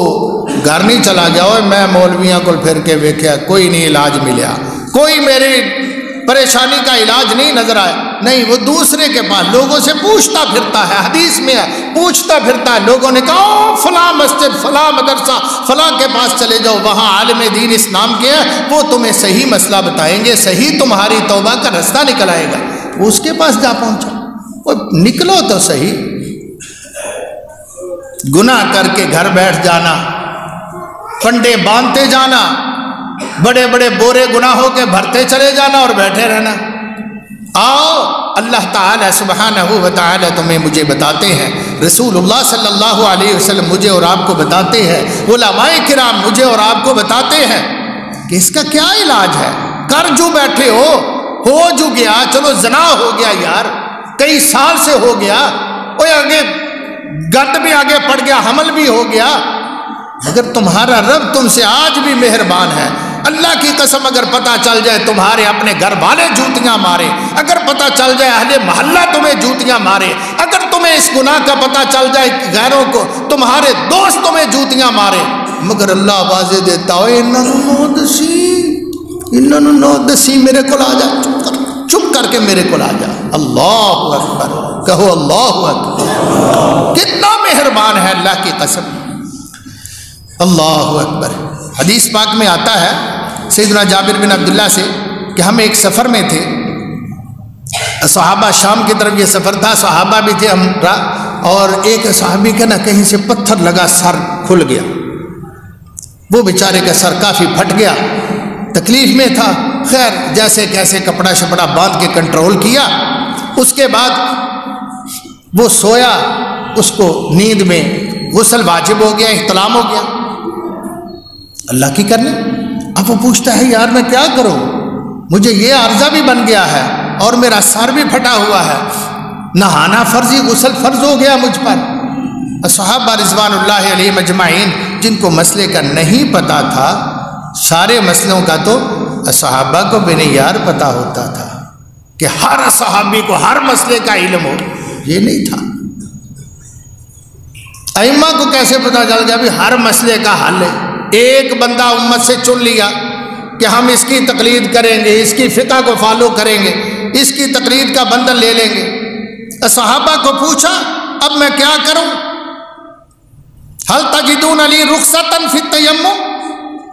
گھر نہیں چلا گیا، اور میں مولویاں کو پھر کے ویکھیا کوئی نہیں علاج ملیا، کوئی میری پریشانی کا علاج نہیں نظر آیا، نہیں، وہ دوسرے کے پاس لوگوں سے پوچھتا پھرتا ہے، حدیث میں ہے پوچھتا پھرتا ہے، لوگوں نے کہا فلاں مسجد، فلاں مدرسہ، فلاں کے پاس چلے جاؤ، وہاں عالم دین اسلام کے ہیں، وہ تمہیں صحیح مسئلہ بتائیں گے، صحیح تمہاری توبہ کا رستہ نکل آئے گا۔ وہ اس کے پاس جا پہنچا، وہ نکلو تو صحیح، گناہ کر کے گھر بیٹھ جانا، پنڈے باندھتے جانا، بڑے بڑے بورے گناہوں کے بھرتے چلے جانا اور بیٹھے رہنا۔ آؤ اللہ تعالیٰ سبحانہ و تعالیٰ تمہیں مجھے بتاتے ہیں، رسول اللہ صلی اللہ علیہ وسلم مجھے اور آپ کو بتاتے ہیں، علماء کرام مجھے اور آپ کو بتاتے ہیں کہ اس کا کیا علاج ہے۔ کر جو بیٹھے ہو جو گیا، چلو زنا ہو گیا یار، کئی سال سے ہو گیا، اوے آگے گند بھی آگے پڑ گیا، حمل بھی ہو گیا، مگر تمہارا رب تم سے آج بھی مہربان ہے۔ اللہ کی قسم اگر پتہ چل جائے تمہارے اپنے گھر والے جوتیاں مارے، اگر پتہ چل جائے اہل محلہ تمہیں جوتیاں مارے، اگر تمہیں اس گناہ کا پتہ چل جائے غیروں کو، تمہارے دوست تمہیں جوتیاں مارے، مگر اللہ واضح دیتا ہو انہوں نو دسی میرے کو آ جا، چپ کر کے میرے کو آ جا۔ اللہ اکبر، کہو اللہ اکبر، کتنا مہربان ہے اللہ کی قسم، اللہ اکبر۔ حدیث پاک میں آتا ہے سیدنا جابر بن عبداللہ سے کہ ہم ایک سفر میں تھے، صحابہ شام کی طرف یہ سفر تھا، صحابہ بھی تھے ہمارا، اور ایک صحابی کا نا کہیں سے پتھر لگا، سر کھل گیا، وہ بیچارے کا سر کافی پھٹ گیا، تکلیف میں تھا، خیر جیسے کیسے کپڑا شپڑا باندھ کے کنٹرول کیا، اس کے بعد وہ سویا، اس کو نیند میں غسل واجب ہو گیا، احتلام ہو گیا، اللہ کی کرنی۔ اب وہ پوچھتا ہے یار میں کیا کروں، مجھے یہ عارضہ بھی بن گیا ہے اور میرا سر بھی پھٹا ہوا ہے، نہانا فرضی، غسل فرض ہو گیا مجھ پر۔ صحابہ رضوان اللہ علیہ مجمعین جن کو مسئلے کا نہیں پتا تھا، سارے مسئلوں کا تو صحابہ کو بے یار پتا ہوتا تھا کہ ہر صحابی کو ہر مسئلے کا علم ہو، یہ نہیں تھا۔ ائمہ کو کیسے پتا چل گیا بھی ہر مسئلے کا حل ہے؟ ایک بندہ امت سے چن لیا کہ ہم اس کی تقلید کریں گے، اس کی فقہ کو فالو کریں گے، اس کی تقلید کا بندن لے لیں گے۔ صحابہ کو پوچھا اب میں کیا کروں، حل تجدون علی رخصتاً فی التیمم،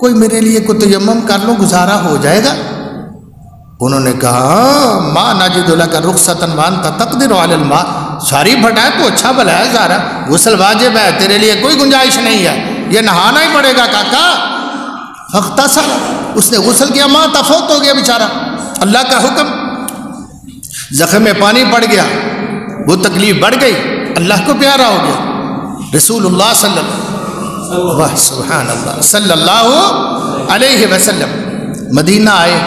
کوئی میرے لیے کوئی تیمم کر لو، گزارا ہو جائے گا؟ انہوں نے کہا ما نجد لک رخصتاً وانت تقدر علی الماء، ساری پھٹا ہے تو اچھا بھلا ہے سارا، غسل واجب ہے، تیرے لیے کوئی گنجائش نہیں ہے، یہ نہانا ہی پڑے گا کاکا۔ فاغتسل، اس نے غسل کیا، ماں تفوت ہو گیا بیچارہ، اللہ کا حکم، زخم میں پانی پڑ گیا، وہ تکلیف بڑھ گئی، اللہ کو پیارا ہو گیا۔ رسول اللہ صلی اللہ علیہ وسلم مدینہ آئے،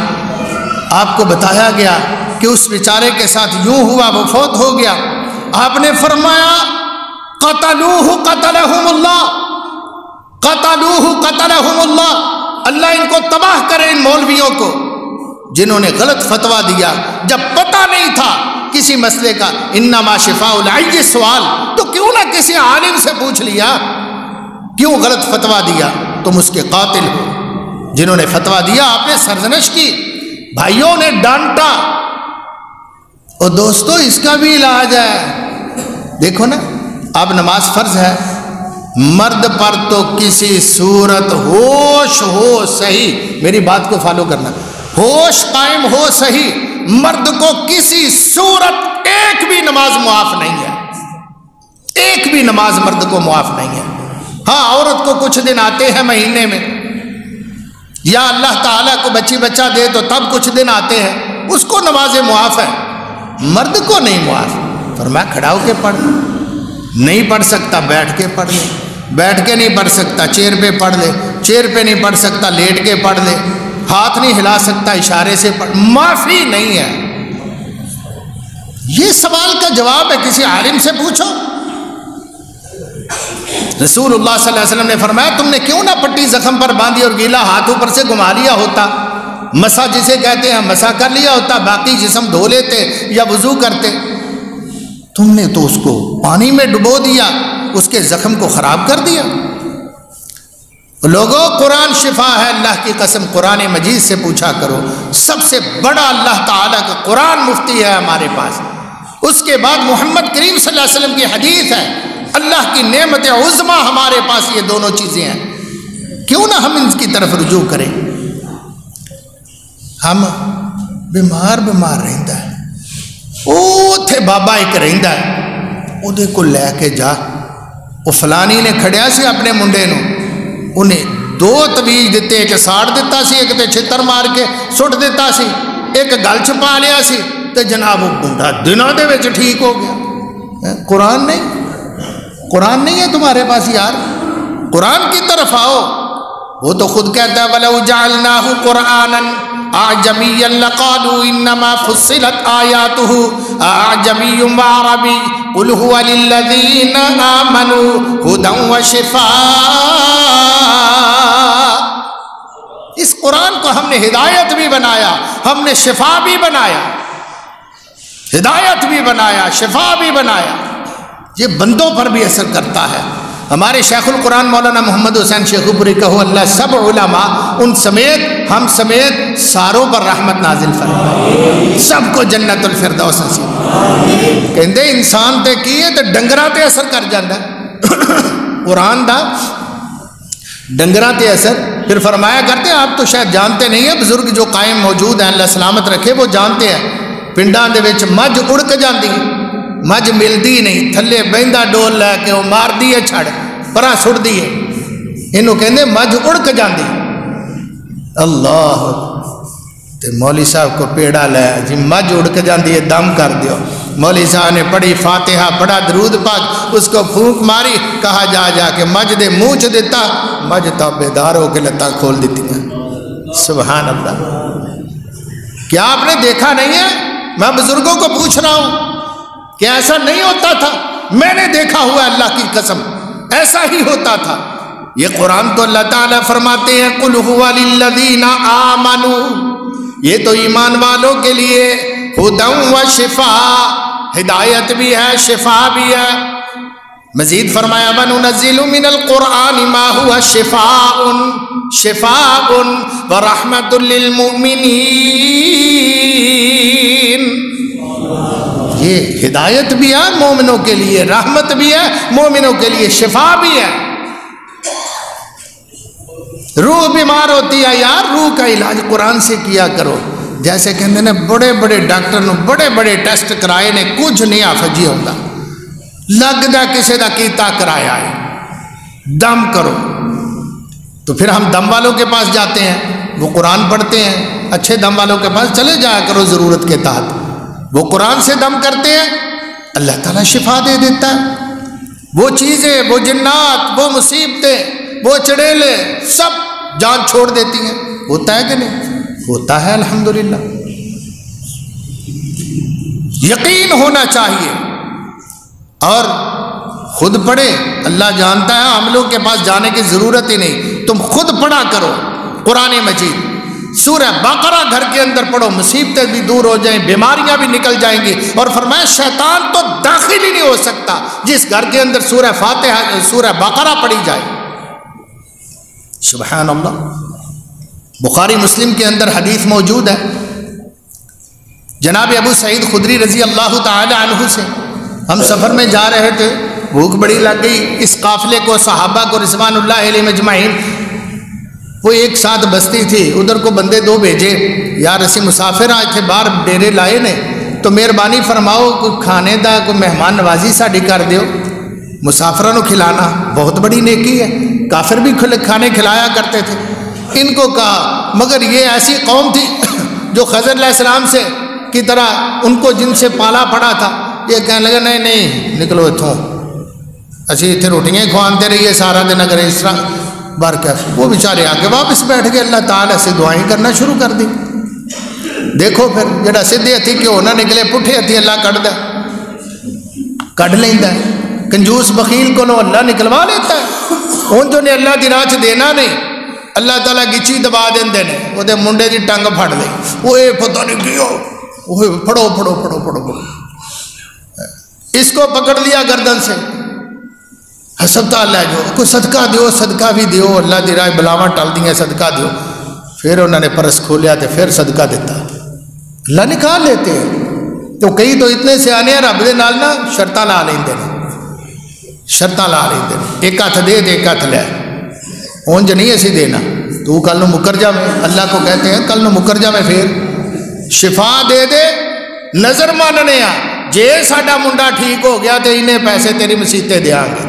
آپ کو بتایا گیا کہ اس بیچارے کے ساتھ یوں ہوا، وہ فوت ہو گیا، آپ نے فرمایا قتلوہ قتلہم اللہ، قتلوہ قتلہم اللہ، اللہ ان کو تباہ کرے، ان مولویوں کو جنہوں نے غلط فتویٰ دیا جب پتہ نہیں تھا کسی مسئلے کا۔ انما شفاء العی سوال، تو کیوں نہ کسی عالم سے پوچھ لیا، کیوں غلط فتویٰ دیا؟ تم اس کے قاتل ہو، جنہوں نے فتویٰ دیا آپ نے سرزنش کی، بھائیوں نے ڈانٹا، اور دوستو اس کا بھی علاج ہے۔ دیکھو نا، اب نماز فرض ہے، مرد پر تو کسی صورت ہوش ہو صحیح، میری بات کو فالو کرنا، ہوش قائم ہو صحیح، مرد کو کسی صورت ایک بھی نماز معاف نہیں ہے، ایک بھی نماز مرد کو معاف نہیں ہے۔ ہاں عورت کو کچھ دن آتے ہیں مہینے میں، یا اللہ تعالیٰ کو بچی بچہ دے تو تب کچھ دن آتے ہیں، اس کو نماز معاف ہے، مرد کو نہیں معاف۔ فرمایا کھڑا ہو کے پڑھ، نہیں پڑھ سکتا بیٹھ کے پڑھ لے، بیٹھ کے نہیں پڑھ سکتا چیئر پہ پڑھ لے، چیئر پہ نہیں پڑھ سکتا لیٹ کے پڑھ لے، ہاتھ نہیں ہلا سکتا اشارے سے پڑھ، معافی نہیں ہے۔ یہ سوال کا جواب ہے، کسی عالم سے پوچھو۔ رسول اللہ صلی اللہ علیہ وسلم نے فرمایا تم نے کیوں نہ پٹی زخم پر باندھی اور گیلا ہاتھ اوپر سے گھما لیا ہوتا، مسا جسے کہتے ہیں مسا کر لیا ہوتا، باقی جسم دھو لیتے یا وضو کرتے، تم نے تو اس کو پانی میں ڈبو دیا، اس کے زخم کو خراب کر دیا۔ لوگوں قرآن شفا ہے، اللہ کی قسم قرآن مجید سے پوچھا کرو، سب سے بڑا اللہ تعالیٰ کا قرآن مفتی ہے ہمارے پاس، اس کے بعد محمد کریم صلی اللہ علیہ وسلم کی حدیث ہے، اللہ کی نعمت عظمیٰ ہمارے پاس یہ دونوں چیزیں ہیں، کیوں نہ ہم ان کی طرف رجوع کریں۔ ہم بیمار رہندا ہے، اوتھے بابا ایک رہندا ہے، وہ کو لے کے جا، وہ فلانی نے کھڑیا سی اپنے منڈے نو، انہیں 2 تویز دیتے، ایک ساڑ دیتا سی، ایک تے چھتر مار کے سٹ دیتا سی، ایک گل چھپا لیا سی، تے جناب وہ بندہ دنوں دے وچ ٹھیک ہو گیا۔ قرآن نہیں ہے تمہارے پاس یار، قرآن کی طرف آؤ۔ وہ تو خود کہتا ہے وَلَوْ جَعَلْنَاهُ قُرْآنًا أَعْجَمِيًّا لَقَالُوا إِنَّمَا فُصِّلَتْ آيَاتُهُ أَعْجَمِيٌّ وَعَرَبِيٌّ قُلْ هُوَ لِلَّذِينَ آمَنُوا هُدًى وَشِفَاءٌ۔ اس قرآن کو ہم نے ہدایت بھی بنایا، ہم نے شفا بھی بنایا، ہدایت بھی بنایا، شفا بھی بنایا، یہ بندوں پر بھی اثر کرتا ہے۔ ہمارے شیخ القرآن مولانا محمد حسین شیخو پوری کہو اللہ سب علماء ان سمیت ہم سمیت ساروں پر رحمت نازل فرمائے، سب کو جنت الفردوس نصیب کہندے انسان تے کیے تے ڈنگراں تے اثر کر جاندا قرآن دا ڈنگراں تے اثر۔ پھر فرمایا کرتے ہیں آپ تو شاید جانتے نہیں ہیں، بزرگ جو قائم موجود ہیں اللہ سلامت رکھے وہ جانتے ہیں، پنڈاں دے وچ مجھ اڑ کے جاندی، مجھ ملدی نہیں، تھلے بہندا ڈول لے کے وہ مار دیے چھڑ پراں سٹ دیے، انہوں کہندے مجھ اڑ کے جاندی۔ اللہ تے مولوی صاحب کو پیڑا لے جی مجھ اڑ کے جاندی ہے دم کر دیو، مولوی صاحب نے پڑھی فاتحہ، پڑھا درود پاک، اس کو پھونک ماری، کہا جا کے مجھ دے منہ چ دیتا، مجھ تو بیدار ہو کے لتاں کھول دیتی ہیں۔ سبحان اللہ، کیا آپ نے دیکھا نہیں ہے؟ میں بزرگوں کو پوچھ رہا ہوں کہ ایسا نہیں ہوتا تھا؟ میں نے دیکھا ہوا اللہ کی قسم ایسا ہی ہوتا تھا۔ یہ قرآن تو اللہ تعالیٰ فرماتے ہیں قُلْ هُوَ لِلَّذِينَ آمَنُوا، یہ تو ایمان والوں کے لیے ہدی و شفا، ہدایت بھی ہے شفا بھی ہے۔ مزید فرمایا وَنُنَزِّلُ مِنَ الْقُرْآنِ مَا هُوَ شِفَاءٌ وَرَحْمَةٌ لِّلْمُؤْمِنِينَ، یہ ہدایت بھی ہے مومنوں کے لیے، رحمت بھی ہے مومنوں کے لیے، شفا بھی ہے۔ روح بیمار ہوتی ہے یار، روح کا علاج قرآن سے کیا کرو۔ جیسے کہتے ہیں بڑے بڑے ڈاکٹر نے بڑے بڑے ٹیسٹ کرائے نے کچھ نہیں آفجی ہوتا، لگتا کسی دا کیتا کرایا ہے، دم کرو۔ تو پھر ہم دم والوں کے پاس جاتے ہیں، وہ قرآن پڑھتے ہیں، اچھے دم والوں کے پاس چلے جایا کرو ضرورت کے تحت، وہ قرآن سے دم کرتے ہیں، اللہ تعالیٰ شفا دے دیتا ہے۔ وہ چیزیں، وہ جنات، وہ مصیبتیں، وہ چڑیلے سب جان چھوڑ دیتی ہیں۔ ہوتا ہے کہ نہیں؟ ہوتا ہے الحمدللہ۔ یقین ہونا چاہیے اور خود پڑھے، اللہ جانتا ہے، عاملوں کے پاس جانے کی ضرورت ہی نہیں، تم خود پڑھا کرو قرآن مجید۔ سورہ بقرہ گھر کے اندر پڑھو، مصیبتیں بھی دور ہو جائیں، بیماریاں بھی نکل جائیں گی، اور فرمایا شیطان تو داخل ہی نہیں ہو سکتا جس گھر کے اندر سورہ فاتحہ سورہ بقرہ پڑھی جائے۔ سبحان اللہ۔ بخاری مسلم کے اندر حدیث موجود ہے، جناب ابو سعید خدری رضی اللہ تعالی عنہ سے، ہم سفر میں جا رہے تھے، بھوک بڑی لگ گئی، اس قافلے کو صحابہ کو رضوان اللہ علیہ مجمعین، وہ ایک ساتھ بستی تھی، ادھر کو بندے 2 بھیجے، یار اسی مسافر آئے تھے باہر ڈیرے لائے نے، تو مہربانی فرماؤ کوئی کھانے دا کوئی مہمان نوازی ساڈی کر دیو، مسافروں کو کھلانا بہت بڑی نیکی ہے، کافر بھی کھانے کھلایا کرتے تھے۔ ان کو کہا، مگر یہ ایسی قوم تھی جو خضر علیہ السلام سے کی طرح ان کو جن سے پالا پڑا تھا، یہ کہنے لگے نہیں نہیں نکلو اتھوں، اسی اتنے روٹیاں کھوانتے رہیے سارا دن، اگر اس طرح بار کیا۔ وہ بیچارے آگے واپس بیٹھ گئے، اللہ تعالیٰ سے دعائیں کرنا شروع کر دی۔ دیکھو پھر جڑا سیدھے ہتھی کیوں نہ نکلے، پٹھے ہتھی اللہ کڈ لینا ہے، کنجوس بخیل کو اللہ نکلوا لیتا ہے۔ ان جو نے اللہ دی راہ چ دینا نہیں، اللہ تعالیٰ گچی دبا دیندے نے، وہ دے منڈے دی ٹنگ پھڑ لے، وہ پتہ نہیں کیوں، وہ پھڑو پھڑو پھڑو پھڑو پھڑو، اس کو پکڑ لیا گردن سے، ہسپتال لے جاؤ، کوئی صدقہ دیو، صدقہ بھی دیو، اللہ دی راہ بلاواں ٹل دیاں، صدقہ دیو۔ پھر انہوں نے پرس کھولیا تو پھر صدقہ دیتا، اللہ نکال لیتے ہیں۔ تو کئی تو اتنے سیانے ہیں رب دے نال نا شرطاں لا لیندے نے، شرطاں لا لیندے نے، ایک ہاتھ دے تے ایک ہاتھ لے، اونج نہیں اسی دینا، تو کل نو مکر جاویں، اللہ کو کہتے ہیں کل نو مکر جاویں، پھر شفا دے دے، نظر ماننے آ جے ساڈا منڈا ٹھیک ہو گیا تو انہیں پیسے تیری مسیتے دیاں گے،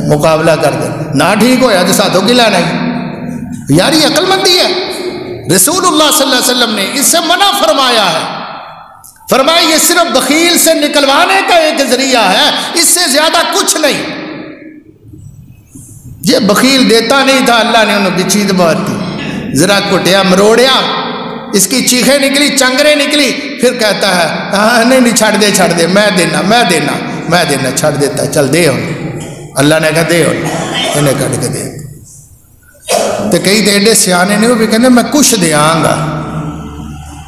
مقابلہ کر دے، نہ ٹھیک ہویا تو ساتھوں کی لینا ہی، یار یہ عقل مندی ہے۔ رسول اللہ صلی اللہ علیہ وسلم نے اس سے منع فرمایا ہے، فرمایا یہ صرف بخیل سے نکلوانے کا ایک ذریعہ ہے، اس سے زیادہ کچھ نہیں۔ یہ بخیل دیتا نہیں تھا، اللہ نے انہوں کی چیز بہت دی، ذرا کٹیا مروڑیا، اس کی چیخیں نکلی، چنگریں نکلی، پھر کہتا ہے ہاں نہیں چھڑ دے، میں دینا، چھڑ دیتا ہے، چل دے ہوں، اللہ نے کہا دے ہوں، انہیں کٹ کے دے۔ تو کئی تو ایڈے سیانے نے وہ بھی کہتے میں کچھ دیاں گا،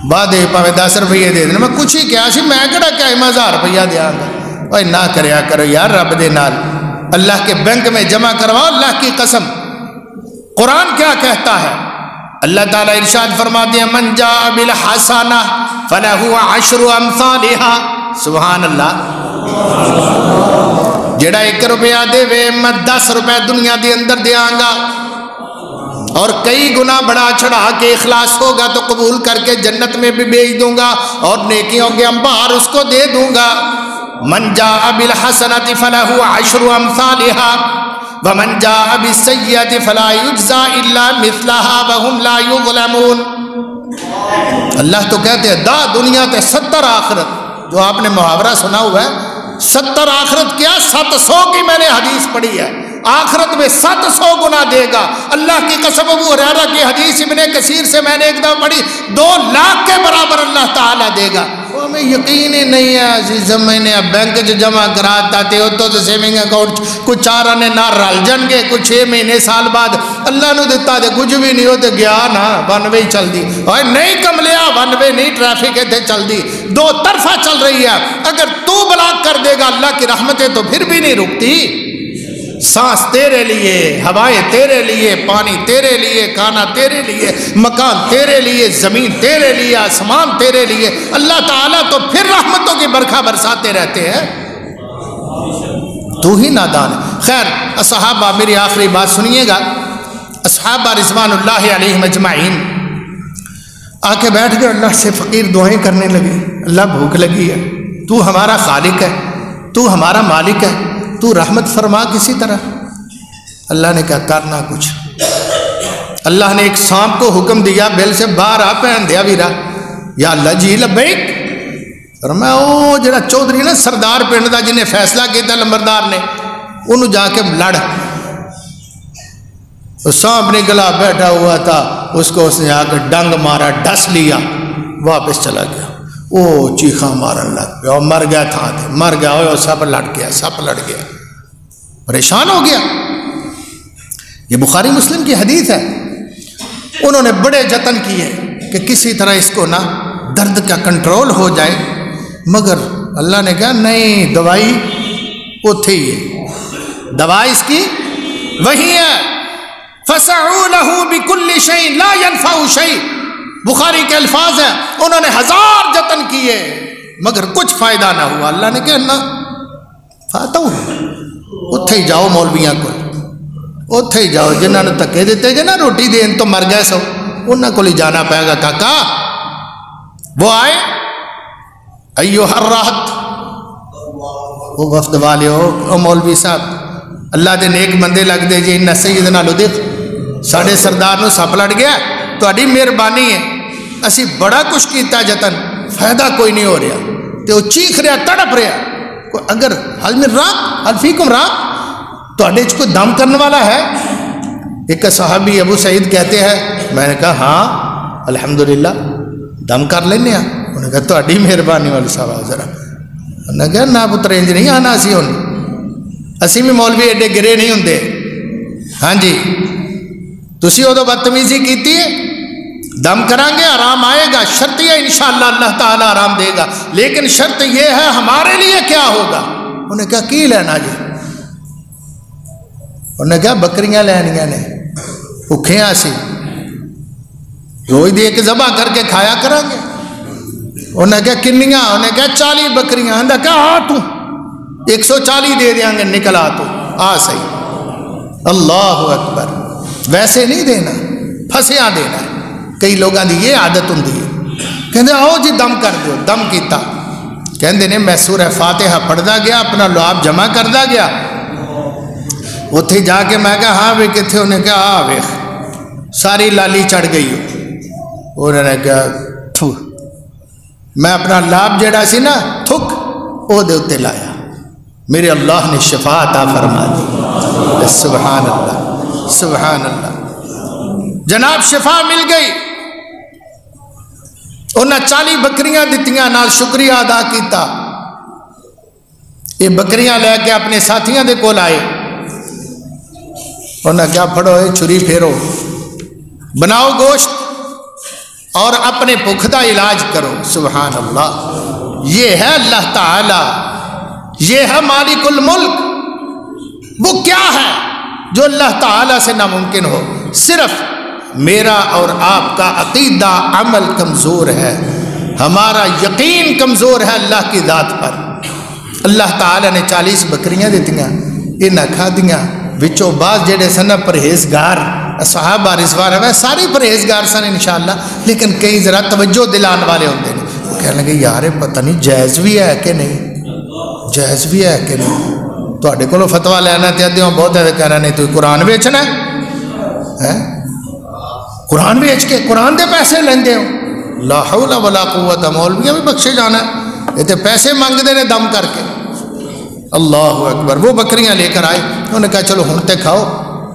بعد پاوے 10 روپیے دے دینا، میں کچھ ہی کیا سی، میں کہڑا کیا 1000 روپیہ دیاں گا۔ اوہ نہ کریا کرو یار، رب دے نال اللہ کے بینک میں جمع کرواؤ، اللہ کی قسم۔ قرآن کیا کہتا ہے؟ اللہ تعالیٰ ارشاد فرماتے ہیں من جاء بالحسنہ فلہ عشر امثالہا، سبحان اللہ، جڑا 1 روپیہ دے وے میں 10 روپے دنیا دے اندر دیاں گا، اور کئی گنا بڑا چڑھا کے اخلاص ہوگا تو قبول کر کے جنت میں بھی بھیج دوں گا اور نیکیوں کے انبار اس کو دے دوں گا۔ من جاء بالحسنۃ فلہ عشر امثالہا ومن جاء بالسیئۃ فلا یجزی الا مثلہا وہم لا یظلمون۔ اللہ تو کہتے ہیں دا دنیا تے 70 آخرت، جو آپ نے محاورہ سنا ہوا ہے، 70 آخرت کیا 700 کی میں نے حدیث پڑھی ہے، آخرت میں 700 گنا دے گا۔ اللہ کی قسم، ابو ہریرہ کی حدیث ابن کثیر سے میں نے ایک دفعہ پڑھی، 2 لاکھ کے برابر اللہ تعالیٰ دے گا۔ وہ ہمیں یقین ہی نہیں ہے عزیز، میں نے بینک چ جمع کراتا تے اتو تو سیونگ اکاؤنٹ کچھ 4 آنے نہ رل جن گے، کچھ 6 مہینے سال بعد اللہ نے دیتا تے کچھ بھی نہیں ہوتے گیا نا، 1 وے چل دی، اور نہیں کملیا 1 وے نہیں، ٹریفک اتنے چل دی، 2 طرفہ چل رہی ہے۔ اگر تو بلاک کر دے گا اللہ کی رحمتیں تو پھر بھی نہیں رکتی۔ سانس تیرے لیے، ہوائیں تیرے لیے، پانی تیرے لیے، کھانا تیرے لیے، مکان تیرے لیے، زمین تیرے لیے، آسمان تیرے لیے، اللہ تعالیٰ تو پھر رحمتوں کی برکھا برساتے رہتے ہیں، تو ہی نادان ہے۔ خیر اصحابہ، میری آخری بات سنیے گا، اصحابہ رضوان اللہ علیہم اجمعین آ کے بیٹھ گئے، اللہ سے فقیر دعائیں کرنے لگے، اللہ بھوک لگی ہے، تو ہمارا خالق ہے، تو ہمارا مالک ہے، تو رحمت فرما کسی طرح۔ اللہ نے کہا کرنا کچھ، اللہ نے ایک سانپ کو حکم دیا، بیل سے باہر آ پہن دیا ویرا، یا اللہ جی لبیک، فرمایا او جڑا چودھری نا سردار پنڈ دا جنہیں فیصلہ کیتا لمبردار نے، انہوں جا کے لڑ، سانپ نکلا بیٹھا ہوا تھا، اس کو اس نے آ کے ڈنگ مارا، ڈس لیا، واپس چلا گیا، او چیخاں مارن لگ پیا، اور مر گیا تھا، مر گیا، اور سپ لٹ گیا، سپ لٹ گیا، پریشان ہو گیا۔ یہ بخاری مسلم کی حدیث ہے۔ انہوں نے بڑے جتن کیے کہ کسی طرح اس کو نا درد کا کنٹرول ہو جائے، مگر اللہ نے کہا نہیں، دوائی اتھے ہی ہے، دوا اس کی وہی ہے، فَسَعُوا لَهُ بِكُلِّ شَيْءٍ لَا يَنْفَعُ شَيْءٍ، بخاری کے الفاظ ہیں، انہوں نے 1000 جتن کیے مگر کچھ فائدہ نہ ہوا۔ اللہ نے کہا نہ فاتو، اتھے ہی جاؤ مولویاں کو، اتھے ہی جاؤ جنہوں نے تکے دیتے جے نا روٹی دین تو مر گئے سو، انہوں کو لے جانا پائے گا۔ کاکا وہ آئے، ایوہ الراحت، وہ وفد والے ہو، مولوی صاحب اللہ دے نیک بندے لگ دے جی، انہا سیدنا لدیق ساڑھے سردار نو سپ لڑ گیا، تو اڈی مہربانی ہے، اسی بڑا کچھ کیتا جتن، فائدہ کوئی نہیں ہو رہا، تو وہ چیخ رہا، تڑپ رہا، اگر حل من راق، حل فیکم راق، تو اڈے چ کوئی دم کرنے والا ہے؟ ایک صحابی ابو سعید کہتے ہیں، میں نے کہا ہاں الحمدللہ دم کر لینے ہیں۔ انہوں نے کہا تو اڈی مہربانی والی صاحب ذرا، انہوں نے کہا نا پتر انج نہیں آنا، اسی بھی مولوی ایڈے گرے نہیں ہوندے، ہاں جی تسی ادو بدتمیزی کیتی ہے، دم کریں گے آرام آئے گا، شرط یہ انشاءاللہ اللہ تعالیٰ آرام دے گا، لیکن شرط یہ ہے ہمارے لیے کیا ہوگا؟ انہوں نے کہا کی لینا جی؟ انہیں کہا بکریاں لینیاں نے بھوکھیاں سی روز دے کے ذبح کر کے کھایا کریں گے. انہیں کہا کنیاں؟ انہیں کہا 40 بکریاں. انہیں کہا ہاں تو 140 دے دیاں گے, نکل آ تو آ صحیح. اللہ اکبر. ویسے نہیں دینا, پھنسیاں دینا ہے. کئی لوگوں کی یہ عادت ہوں کہتے آؤ جی دم کر دو. دم کیتا کہندے نے میں سورہ فاتحہ پڑھدا گیا, اپنا لعاب جمع کردا گیا, اتھے جا کے میں کہا ہاں بھی کتنے؟ انہیں کہا آ ویخ ساری لالی چڑھ گئی ہو. انہوں نے کہا تھو. میں اپنا لعاب جڑا سی نا تھک او دے اتے لایا, میرے اللہ نے شفا عطا فرما دی. سبحان اللہ سبحان اللہ. جناب شفا مل گئی. انہیں 40 بکریاں دتیاں, نال شکریہ ادا کیتا. یہ بکریاں لے کے اپنے ساتھیاں دے کول آئے. انہیں کیا پھڑو اے چھری پھیرو, بناؤ گوشت اور اپنے بھوک دا علاج کرو. سبحان اللہ. یہ ہے اللہ تعالی, یہ ہے مالک الملک. وہ کیا ہے جو اللہ تعالی سے ناممکن ہو؟ صرف میرا اور آپ کا عقیدہ عمل کمزور ہے, ہمارا یقین کمزور ہے اللہ کی ذات پر. اللہ تعالی نے 40 بکریاں دیتیاں, یہ نہ کھا دیاں. وچوں بعض جڑے سن پرہیزگار صحابہ رضوان اللہ ساری پرہیزگار سن انشاءاللہ, لیکن کئی ذرا توجہ دلان والے ہوتے ہیں. وہ کہنے لگے یار پتہ نہیں جائز بھی ہے کہ نہیں, جائز بھی ہے کہ نہیں. تواڈے کولوں فتویٰ لینا تے ادھیوں بہت ہے کہنا نہیں تو قرآن بیچنا ہے, قرآن بیچ کے قرآن دے پیسے لیندے ہو. لا حول ولا قوت. مولویاں بھی بخشے جانا ہے, یہ تے پیسے مانگتے ہیں دم کر کے. اللہ اکبر. وہ بکریاں لے کر آئے, انہوں نے کہا چلو ہن تے کھاؤ.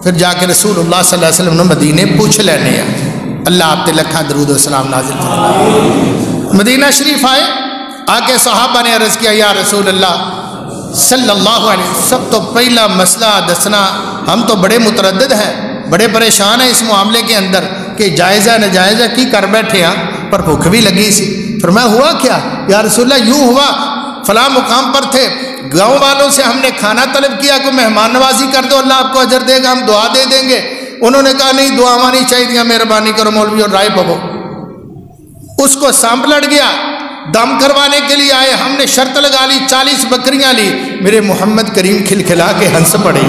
پھر جا کے رسول اللہ صلی اللہ علیہ وسلم نے مدینے پوچھ لینے ہیں. اللہ آپ تے لکھاں درود و سلام نازل فرمائے. مدینہ شریف آئے, آ کے صحابہ نے عرض کیا یا رسول اللہ صلی اللہ علیہ وسلم, سب تو پہلا مسئلہ دسنا, ہم تو بڑے متردد ہیں, بڑے پریشان ہیں اس معاملے کے اندر کہ جائز ہے ناجائز ہے, کی کر بیٹھے ہیں, پر بھوک بھی لگی سی. فرمایا ہوا کیا؟ یا رسول اللہ یوں ہوا, فلاں مقام پر تھے, گاؤں والوں سے ہم نے کھانا طلب کیا کہ مہمان نوازی کر دو, اللہ آپ کو اجر دے گا, ہم دعا دے دیں گے. انہوں نے کہا نہیں دعا نہیں چاہیے, مہربانی کرو مولوی اور رائے ببو. اس کو سانپ لڑ گیا, دم کروانے کے لیے آئے, ہم نے شرط لگا لی, 40 بکریاں لی. میرے محمد کریم کھلکھلا کے ہنس پڑے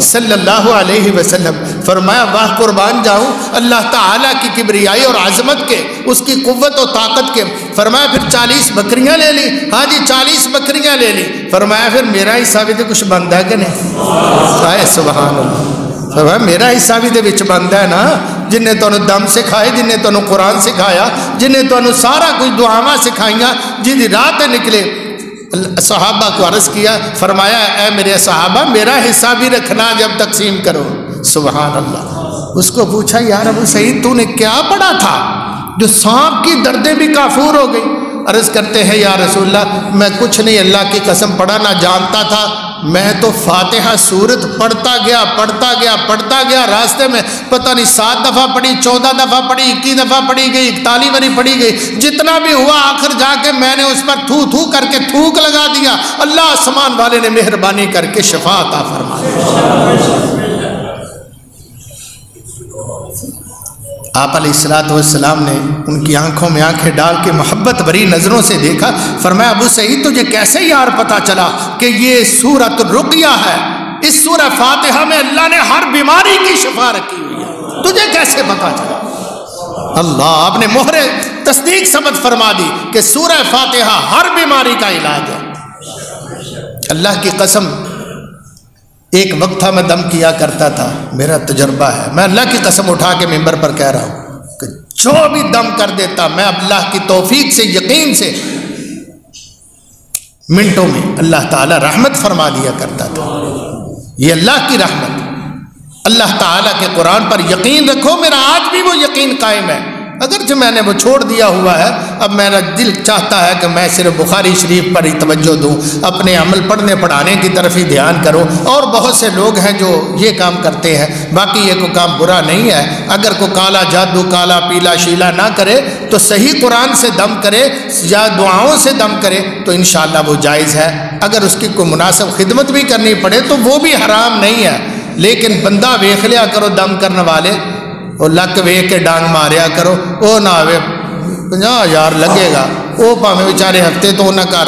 صلی اللہ علیہ وسلم. فرمایا واہ قربان جاؤں اللہ تعالیٰ کی کبریائی اور عظمت کے, اس کی قوت و طاقت کے. فرمایا پھر 40 بکریاں لے لی؟ ہاں جی 40 بکریاں لے لی. فرمایا پھر میرا حصہ بھی تو کچھ بنتا ہے کہ نہیں؟ سبحان اللہ. فرمایا میرا حصہ بھی دے وچ بنتا ہے نا, جن نے تانوں دم سکھائے, جن نے تانوں قرآن سکھایا, جن نے تانوں سارا کچھ دعاواں سکھائیاں, جن دی راہ تے نکلے. صحابہ کو عرض کیا, فرمایا اے میرے صحابہ میرا حصہ بھی رکھنا جب تقسیم کرو. سبحان اللہ. اس کو پوچھا یار ابو سعید تو نے کیا پڑھا تھا جو سانپ کی دردیں بھی کافور ہو گئی؟ عرض کرتے ہیں یا رسول اللہ میں کچھ نہیں, اللہ کی قسم پڑھا نہ جانتا تھا, میں تو فاتحہ سورت پڑھتا گیا, راستے میں پتہ نہیں 7 دفعہ پڑھی, 14 دفعہ پڑھی, 21 دفعہ پڑھی گئی, 41 باری پڑھی گئی, جتنا بھی ہوا آخر جا کے میں نے اس پر تھو کر کے تھوک لگا دیا. اللہ آسمان والے نے مہربانی کر کے شفا عطا فرمایا. آپ علیہ السلام نے ان کی آنکھوں میں آنکھیں ڈال کے محبت بری نظروں سے دیکھا. فرمایا ابو سعید تجھے کیسے یار پتا چلا کہ یہ سورۃ الرقیہ ہے, اس سورہ فاتحہ میں اللہ نے ہر بیماری کی شفا رکھی ہوئی ہے, تجھے کیسے پتا چلا؟ اللہ آپ نے مہر تصدیق ثبت فرما دی کہ سورہ فاتحہ ہر بیماری کا علاج ہے. اللہ کی قسم ایک وقت تھا میں دم کیا کرتا تھا, میرا تجربہ ہے, میں اللہ کی قسم اٹھا کے ممبر پر کہہ رہا ہوں کہ جو بھی دم کر دیتا میں اللہ کی توفیق سے یقین سے منٹوں میں اللہ تعالیٰ رحمت فرما دیا کرتا تھا. یہ اللہ کی رحمت. اللہ تعالیٰ کے قرآن پر یقین رکھو, میرا آج بھی وہ یقین قائم ہے, اگرچہ میں نے وہ چھوڑ دیا ہوا ہے. اب میرا دل چاہتا ہے کہ میں صرف بخاری شریف پر ہی توجہ دوں, اپنے عمل پڑھنے پڑھانے کی طرف ہی دھیان کروں. اور بہت سے لوگ ہیں جو یہ کام کرتے ہیں, باقی یہ کوئی کام برا نہیں ہے. اگر کوئی کالا جادو, کالا پیلا شیلا نہ کرے تو صحیح قرآن سے دم کرے یا دعاؤں سے دم کرے تو انشاءاللہ وہ جائز ہے. اگر اس کی کوئی مناسب خدمت بھی کرنی پڑے تو وہ بھی حرام نہیں ہے. لیکن بندہ ویخ لیا کرو دم کرنے والے وہ لک ویخ کے ڈانگ ماریا کرو، وہ نہ آوے 50,000 لگے گا، وہ پاویں بیچارے ہفتے تو نہ کر